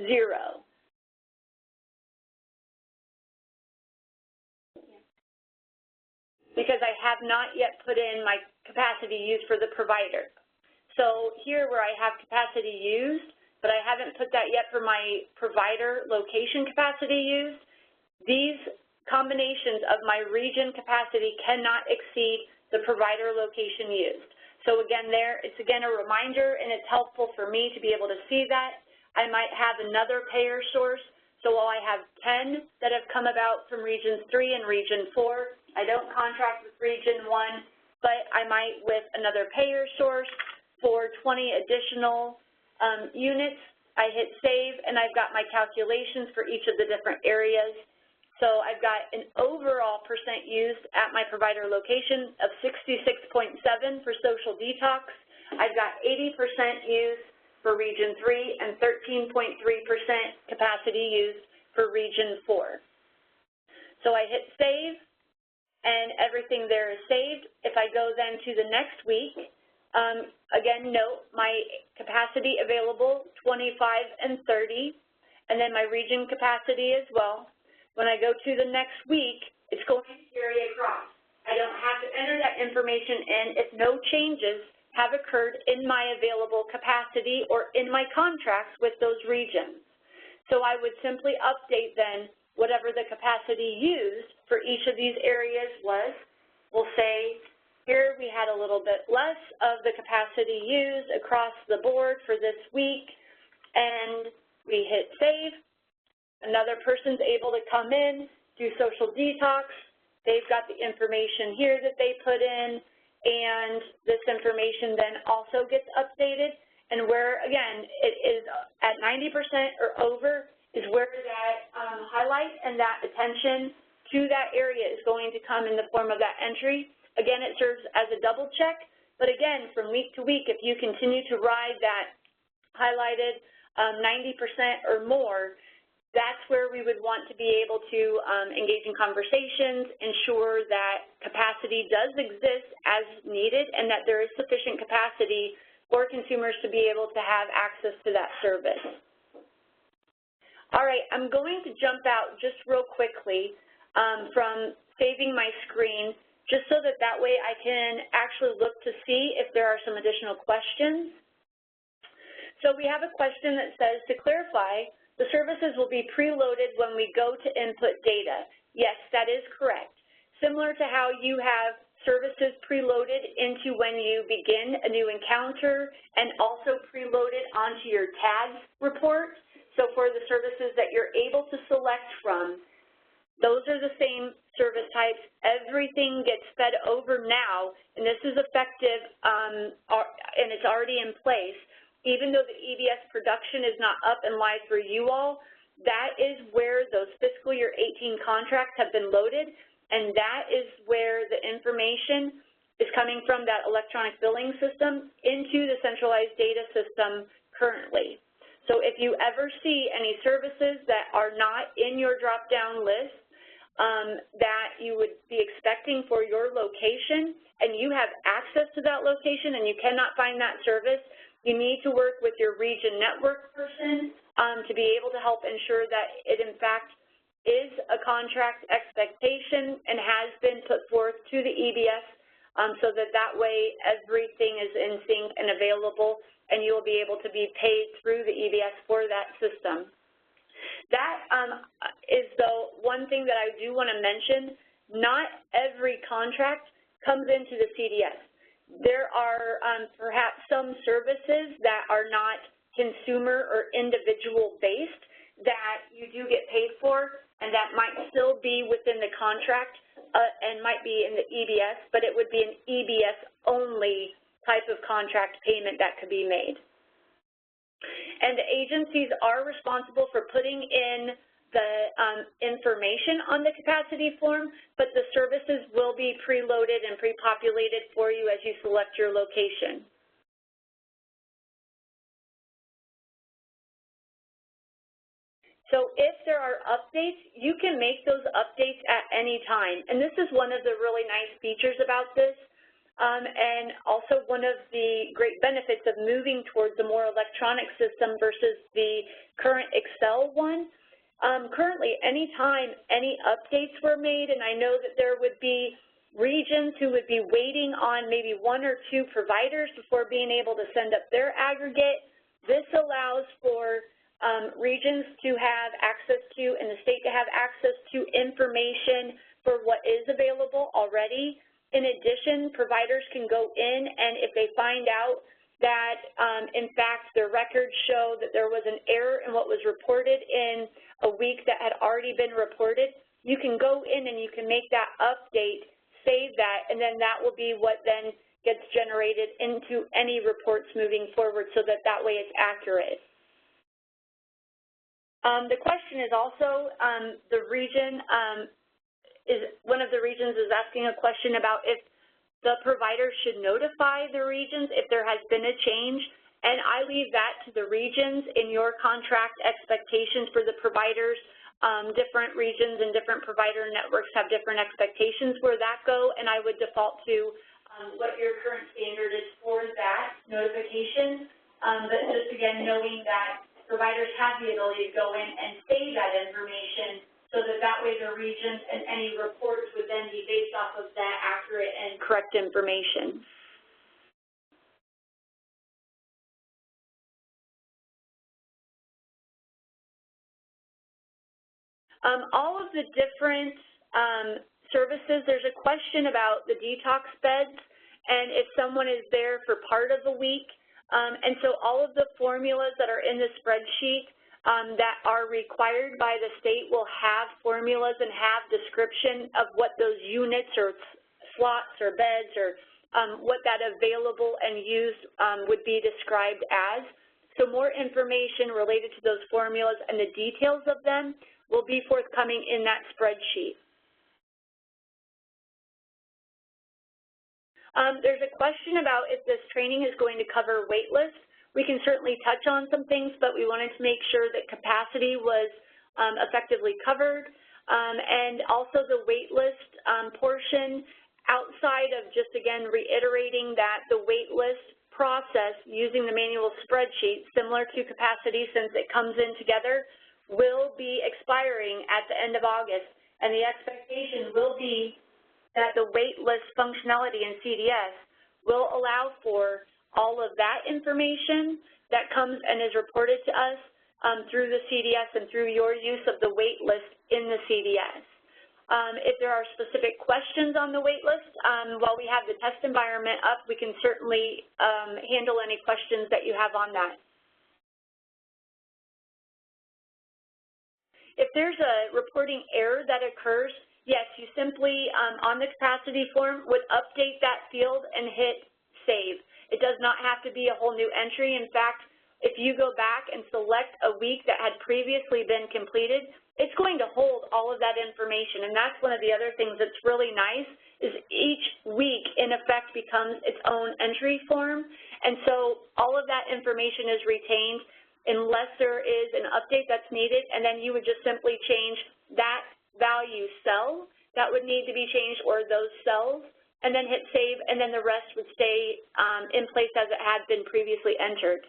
0. Because I have not yet put in my capacity used for the provider. So here where I have capacity used, but I haven't put that yet for my provider location capacity used, these combinations of my region capacity cannot exceed the provider location used. So again, it's again a reminder, and it's helpful for me to be able to see that. I might have another payer source, so while I have 10 that have come about from Region 3 and Region 4, I don't contract with Region 1, but I might with another payer source for 20 additional units. I hit save, and I've got my calculations for each of the different areas. So I've got an overall percent used at my provider location of 66.7 for social detox. I've got 80% used for Region 3 and 13.3% capacity used for Region 4. So I hit save, and everything there is saved. If I go then to the next week, again, note my capacity available, 25 and 30, and then my region capacity as well. When I go to the next week, It's going to carry across. I don't have to enter that information in if no changes have occurred in my available capacity or in my contracts with those regions. So I would simply update then whatever the capacity used for each of these areas was. We'll say here we had a little bit less of the capacity used across the board for this week, and we hit save. Another person's able to come in, do social detox. They've got the information here that they put in, and this information then also gets updated. And where, again, it is at 90% or over is where that highlight and that attention to that area is going to come in the form of that entry. Again, it serves as a double check, but again, from week to week, if you continue to ride that highlighted 90% or more, that's where we would want to be able to engage in conversations, ensure that capacity does exist as needed, and that there is sufficient capacity for consumers to be able to have access to that service. All right, I'm going to jump out just real quickly from saving my screen, just so that that way I can actually look to see if there are some additional questions. So we have a question that says, to clarify, the services will be preloaded when we go to input data. Yes, that is correct. Similar to how you have services preloaded into when you begin a new encounter and also preloaded onto your tags report. So for the services that you're able to select from, those are the same service types. Everything gets fed over now, and this is effective and it's already in place. Even though the EBS production is not up and live for you all, that is where those fiscal year 18 contracts have been loaded, and that is where the information is coming from that electronic billing system into the centralized data system currently. So if you ever see any services that are not in your drop-down list that you would be expecting for your location, and you have access to that location and you cannot find that service, you need to work with your region network person to be able to help ensure that it, in fact, is a contract expectation and has been put forth to the EBS so that that way everything is in sync and available, and you will be able to be paid through the EBS for that system. That is the one thing that I do want to mention. Not every contract comes into the CDS. There are perhaps some services that are not consumer or individual based that you do get paid for, and that might still be within the contract and might be in the EBS, but it would be an EBS only type of contract payment that could be made. And the agencies are responsible for putting in the information on the capacity form, but the services will be preloaded and pre-populated for you as you select your location. So if there are updates, you can make those updates at any time. And this is one of the really nice features about this, and also one of the great benefits of moving towards a more electronic system versus the current Excel one. Currently, anytime any updates were made, and I know that there would be regions who would be waiting on maybe 1 or 2 providers before being able to send up their aggregate, this allows for regions to have access to and the state to have access to information for what is available already. In addition, providers can go in, and if they find out that, in fact, their records show that there was an error in what was reported in a week that had already been reported, you can go in and you can make that update, save that, and then that will be what then gets generated into any reports moving forward so that that way it's accurate. The question is also, one of the regions is asking a question about if the provider should notify the regions if there has been a change, and I leave that to the regions in your contract expectations for the providers. Different regions and different provider networks have different expectations where that go, and I would default to what your current standard is for that notification. But just again, knowing that providers have the ability to go in and save that information so that that way way their regions and any reports would then be based off of that accurate and correct information. All of the different services, there's a question about the detox beds and if someone is there for part of the week. And so all of the formulas that are in the spreadsheet that are required by the state will have formulas and have description of what those units or slots or beds or what that available and used would be described as. So more information related to those formulas and the details of them will be forthcoming in that spreadsheet. There's a question about if this training is going to cover waitlist. We can certainly touch on some things, but we wanted to make sure that capacity was effectively covered. And also the waitlist portion, outside of just, again, reiterating that the waitlist process using the manual spreadsheet, similar to capacity since it comes in together, will be expiring at the end of August. And the expectation will be that the waitlist functionality in CDS will allow for all of that information that comes and is reported to us through the CDS and through your use of the waitlist in the CDS. If there are specific questions on the waitlist, while we have the test environment up, we can certainly handle any questions that you have on that. If there's a reporting error that occurs, yes, you simply, on the capacity form, would update that field and hit save. It does not have to be a whole new entry. In fact, if you go back and select a week that had previously been completed, it's going to hold all of that information. And that's one of the other things that's really nice is each week, in effect, becomes its own entry form. And so all of that information is retained unless there is an update that's needed, and then you would just simply change that value cell that would need to be changed or those cells, and then hit save, and then the rest would stay in place as it had been previously entered.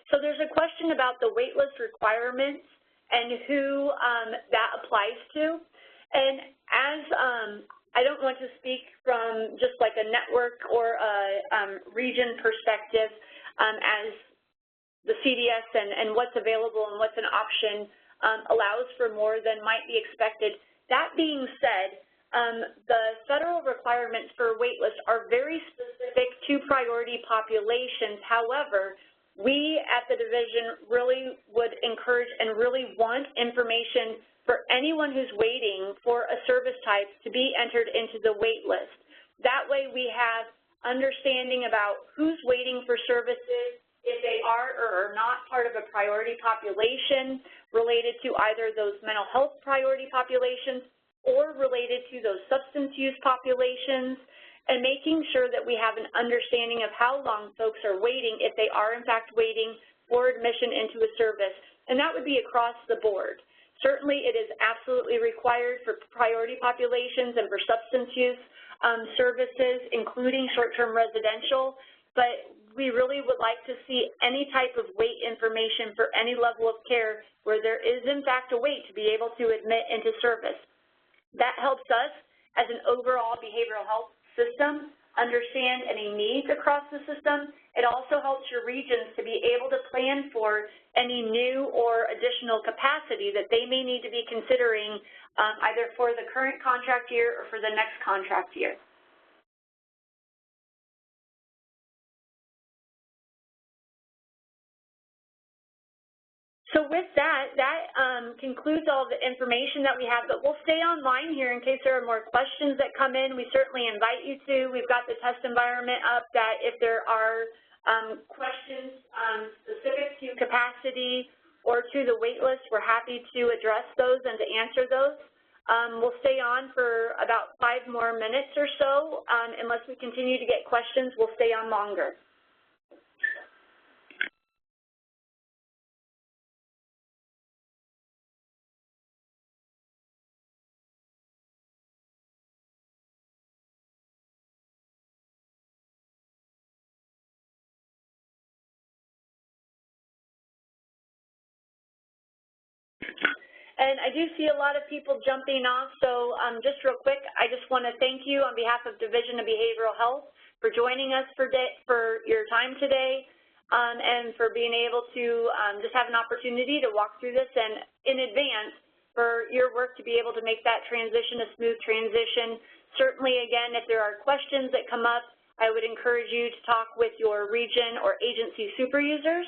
So there's a question about the waitlist requirements and who that applies to. And as I don't want to speak from just like a network or a region perspective as the CDS and what's available and what's an option allows for more than might be expected. That being said, the federal requirements for waitlist are very specific to priority populations. However, we at the division really would encourage and really want information for anyone who's waiting for a service type to be entered into the wait list. That way we have understanding about who's waiting for services, if they are or are not part of a priority population related to either those mental health priority populations or related to those substance use populations, and making sure that we have an understanding of how long folks are waiting if they are in fact waiting for admission into a service. And that would be across the board. Certainly it is absolutely required for priority populations and for substance use services, including short-term residential, but we really would like to see any type of wait information for any level of care where there is in fact a wait to be able to admit into service. That helps us as an overall behavioral health system understand any needs across the system. It also helps your regions to be able to plan for any new or additional capacity that they may need to be considering either for the current contract year or for the next contract year. So with that, concludes all the information that we have, but we'll stay online here in case there are more questions that come in. We certainly invite you to. We've got the test environment up that if there are questions specific to capacity or to the wait list, we're happy to address those and to answer those. We'll stay on for about 5 more minutes or so. Unless we continue to get questions, we'll stay on longer. And I do see a lot of people jumping off, so just real quick, I just want to thank you on behalf of Division of Behavioral Health for joining us for your time today, and for being able to just have an opportunity to walk through this, and in advance for your work to be able to make that transition a smooth transition. Certainly, again, if there are questions that come up, I would encourage you to talk with your region or agency super users.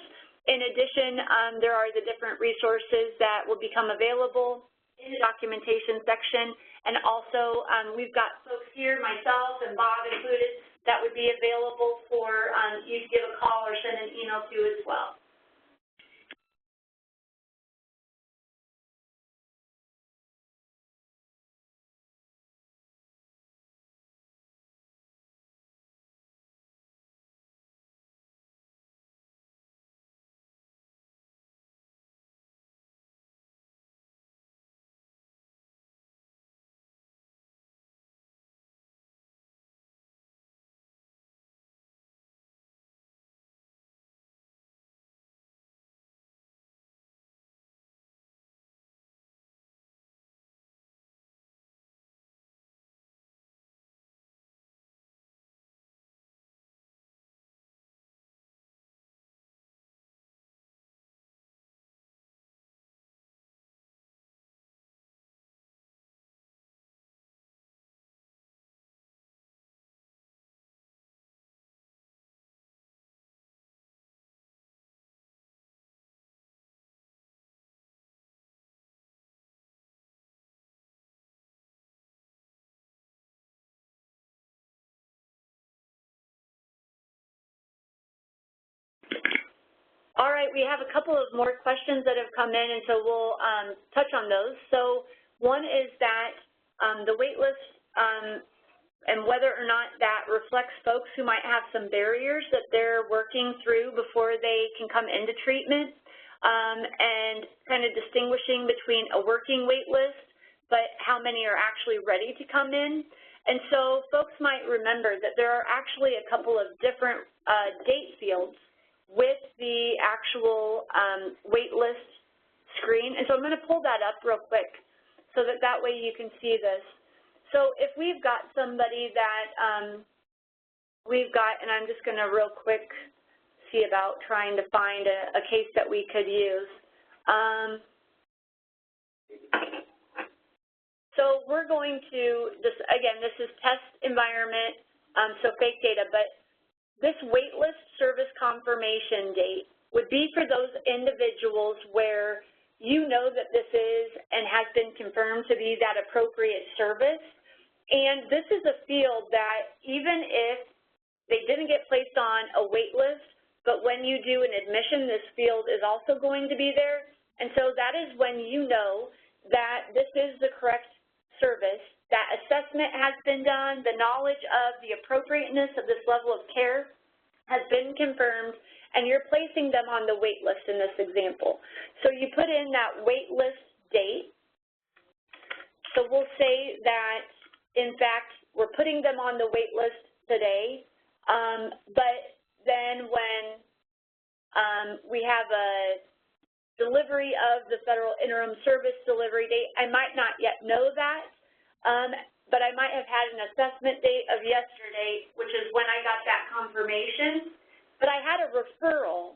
In addition, there are the different resources that will become available in the documentation section, and also we've got folks here, myself and Bob included, that would be available for you to give a call or send an email to as well. All right, we have a couple of more questions that have come in, and so we'll touch on those. So one is that the wait list and whether or not that reflects folks who might have some barriers that they're working through before they can come into treatment, and kind of distinguishing between a working wait list, but how many are actually ready to come in. And so folks might remember that there are actually a couple of different date fields with the actual wait list screen. And so I'm going to pull that up real quick so that way you can see this. So if we've got somebody that and I'm just going to real quick see about trying to find a case that we could use. So we're going to just, again, this is test environment, so fake data, but this waitlist service confirmation date would be for those individuals where you know that this is and has been confirmed to be that appropriate service. And this is a field that even if they didn't get placed on a wait list, but when you do an admission, this field is also going to be there. And so that is when you know that this is the correct service, that assessment has been done, the knowledge of the appropriateness of this level of care has been confirmed, and you're placing them on the wait list in this example. So you put in that wait list date. So we'll say that, in fact, we're putting them on the wait list today, but then when we have a delivery of the federal interim service delivery date, I might not yet know that, but I might have had an assessment date of yesterday, which is when I got that confirmation, but I had a referral,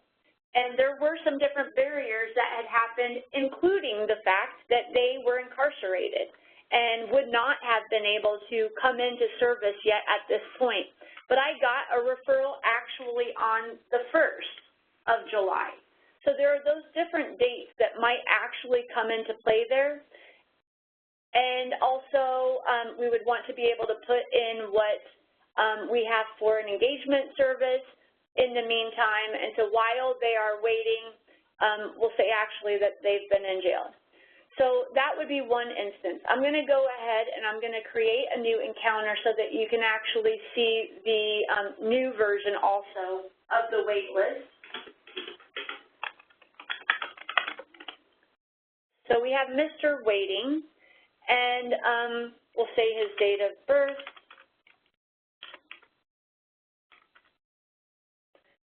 and there were some different barriers that had happened, including the fact that they were incarcerated and would not have been able to come into service yet at this point. But I got a referral actually on the 1st of July. So there are those different dates that might actually come into play there. And also, we would want to be able to put in what we have for an engagement service in the meantime. And so while they are waiting, we'll say actually that they've been in jail. So that would be one instance. I'm going to go ahead and I'm going to create a new encounter so that you can actually see the new version also of the wait list. So we have Mr. Waiting, and we'll say his date of birth.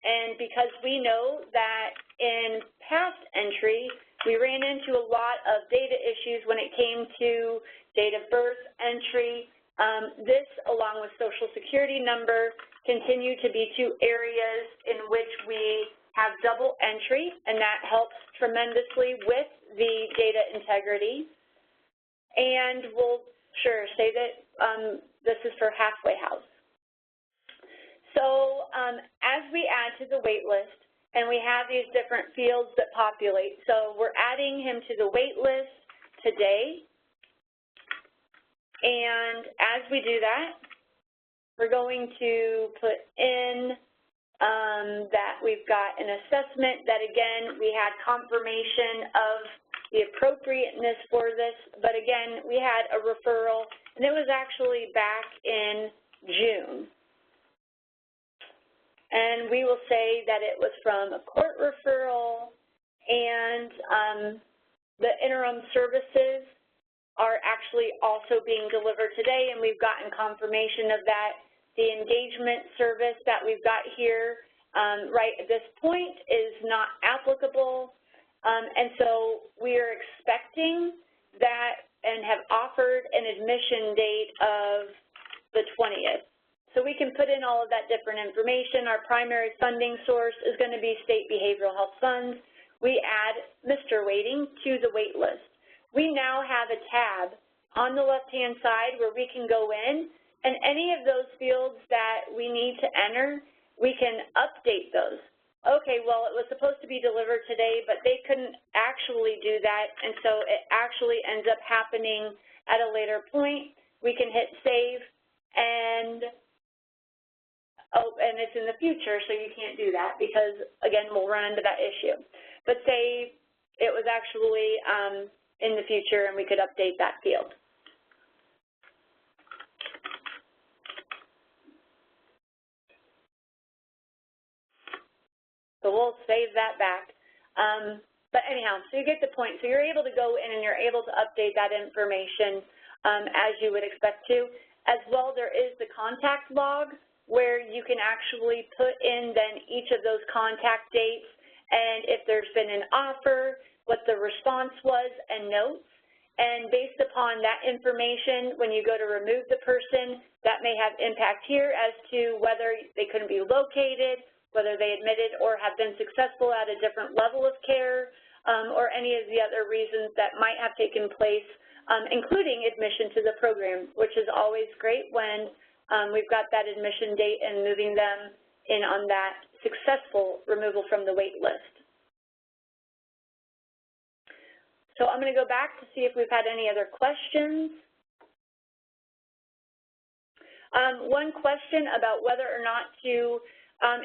And because we know that in past entry, We ran into a lot of data issues when it came to date of birth entry. This, along with Social Security number, continue to be two areas in which we have double entry, and that helps tremendously with the data integrity. And we'll say that this is for halfway house. So as we add to the wait list, and we have these different fields that populate, so we're adding him to the wait list today. And as we do that, we're going to put in that we've got an assessment that, again, we had confirmation of the appropriateness for this, but again, we had a referral, and it was actually back in June. And we will say that it was from a court referral, and the interim services are actually also being delivered today, and we've gotten confirmation of that. The engagement service that we've got here right at this point is not applicable, and so we are expecting that and have offered an admission date of the 20th. So we can put in all of that different information. Our primary funding source is going to be state behavioral health funds. We add Mr. Waiting to the wait list. We now have a tab on the left-hand side where we can go in, and any of those fields that we need to enter, we can update those. Okay, well, it was supposed to be delivered today, but they couldn't actually do that, and so it actually ends up happening at a later point. We can hit save, and it's in the future, so you can't do that because, again, we'll run into that issue. But say it was actually in the future and we could update that field. So we'll save that back. But anyhow, so you get the point. So you're able to go in and you're able to update that information as you would expect to. As well, there is the contact log, where you can actually put in then each of those contact dates and if there's been an offer, what the response was, and notes. And based upon that information, when you go to remove the person, that may have impact here as to whether they couldn't be located, whether they admitted or have been successful at a different level of care, or any of the other reasons that might have taken place, including admission to the program, which is always great when we've got that admission date and moving them in on that successful removal from the wait list. So I'm going to go back to see if we've had any other questions. One question about whether or not to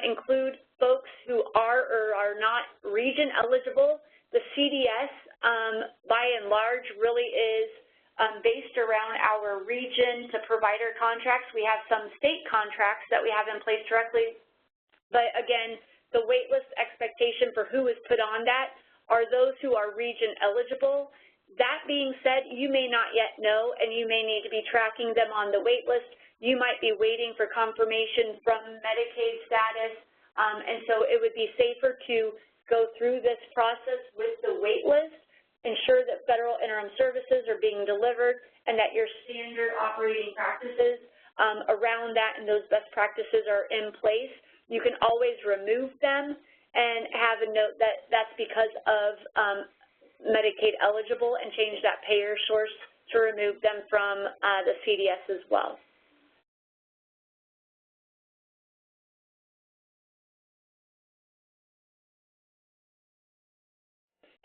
include folks who are or are not region eligible. The CDS, by and large, really is based around our region to provider contracts. We have some state contracts that we have in place directly, but again, the wait list expectation for who is put on that are those who are region eligible. That being said, you may not yet know, and you may need to be tracking them on the wait list. You might be waiting for confirmation from Medicaid status, and so it would be safer to go through this process with the wait list, ensure that federal interim services are being delivered, and that your standard operating practices around that and those best practices are in place. You can always remove them and have a note that that's because of Medicaid eligible and change that payer source to remove them from the CDS as well.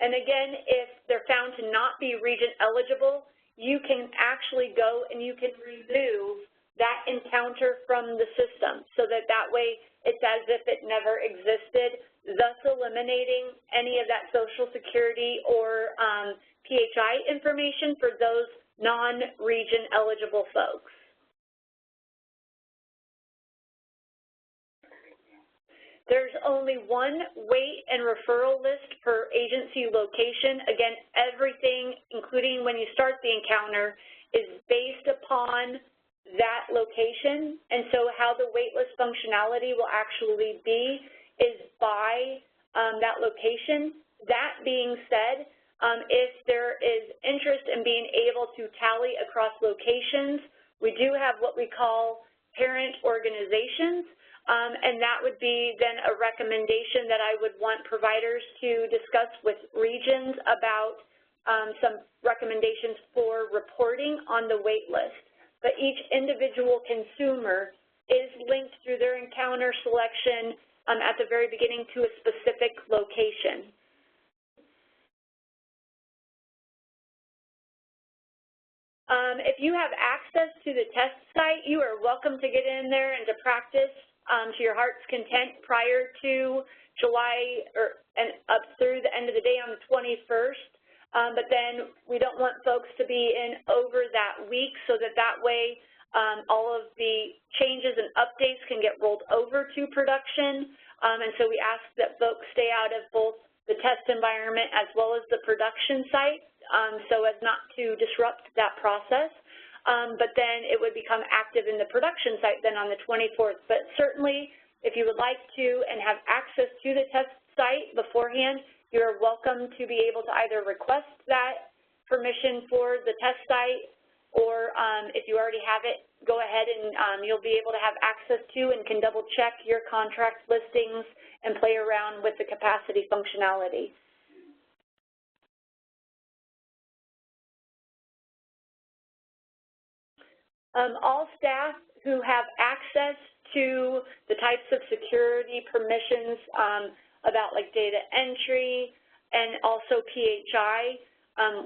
And again, if they're found to not be region eligible, you can actually go and you can remove that encounter from the system so that way it's as if it never existed, thus eliminating any of that Social Security or PHI information for those non-region eligible folks. There's only one wait and referral list per agency location. Again, everything, including when you start the encounter, is based upon that location. And so how the wait list functionality will actually be is by that location. That being said, If there is interest in being able to tally across locations, we do have what we call parent organizations, and that would be then a recommendation that I would want providers to discuss with regions about some recommendations for reporting on the wait list. But each individual consumer is linked through their encounter selection at the very beginning to a specific location. If you have access to the test site, you are welcome to get in there and to practice to your heart's content prior to July and up through the end of the day on the 21st. But then we don't want folks to be in over that week so that way all of the changes and updates can get rolled over to production. And so we ask that folks stay out of both the test environment as well as the production site so as not to disrupt that process. But then it would become active in the production site then on the 24th. But certainly, if you would like to and have access to the test site beforehand, you're welcome to be able to either request that permission for the test site, or if you already have it, go ahead and you'll be able to have access to and can double check your contract listings and play around with the capacity functionality. All staff who have access to the types of security permissions about like data entry and also PHI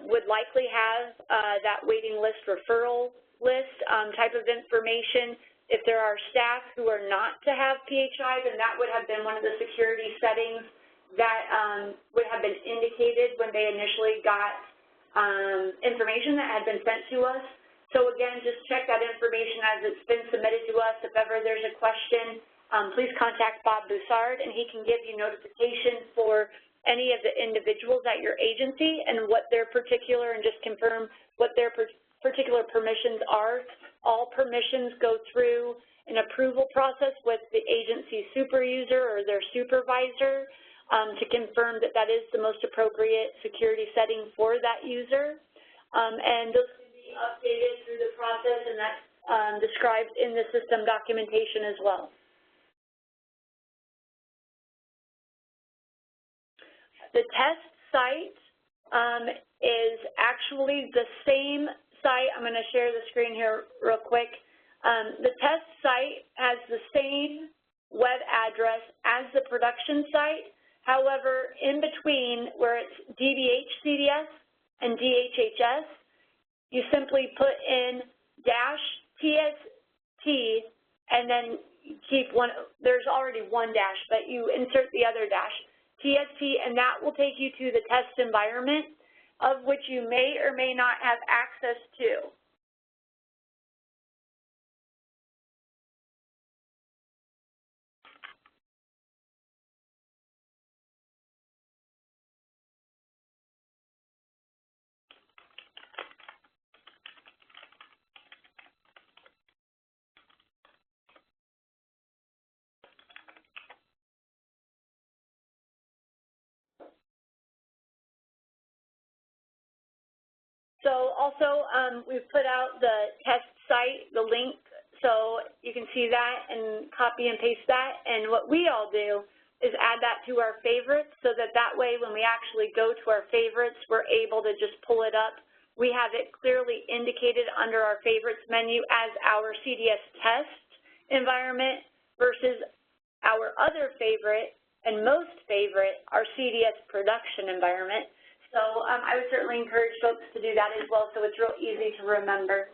would likely have that waiting list referral list type of information. If there are staff who are not to have PHI, then that would have been one of the security settings that would have been indicated when they initially got information that had been sent to us. So again, just check that information as it's been submitted to us. If ever there's a question, please contact Bob Boussard, and he can give you notification for any of the individuals at your agency and what their particular, and just confirm what their particular permissions are. All permissions go through an approval process with the agency super user or their supervisor to confirm that that is the most appropriate security setting for that user. And those can be updated through the process, and that's described in the system documentation as well. The test site is actually the same site. I'm going to share the screen here real quick. The test site has the same web address as the production site. However, in between where it's DBH CDS and DHHS, you simply put in -TST and then keep one. There's already one dash, but you insert the other dash, TST, and that will take you to the test environment, of which you may or may not have access to. So also, we've put out the test site, the link, so you can see that and copy and paste that. And what we all do is add that to our favorites so that way when we actually go to our favorites, we're able to just pull it up. We have it clearly indicated under our favorites menu as our CDS test environment versus our other favorite and most favorite, our CDS production environment. So I would certainly encourage folks to do that as well, so it's real easy to remember.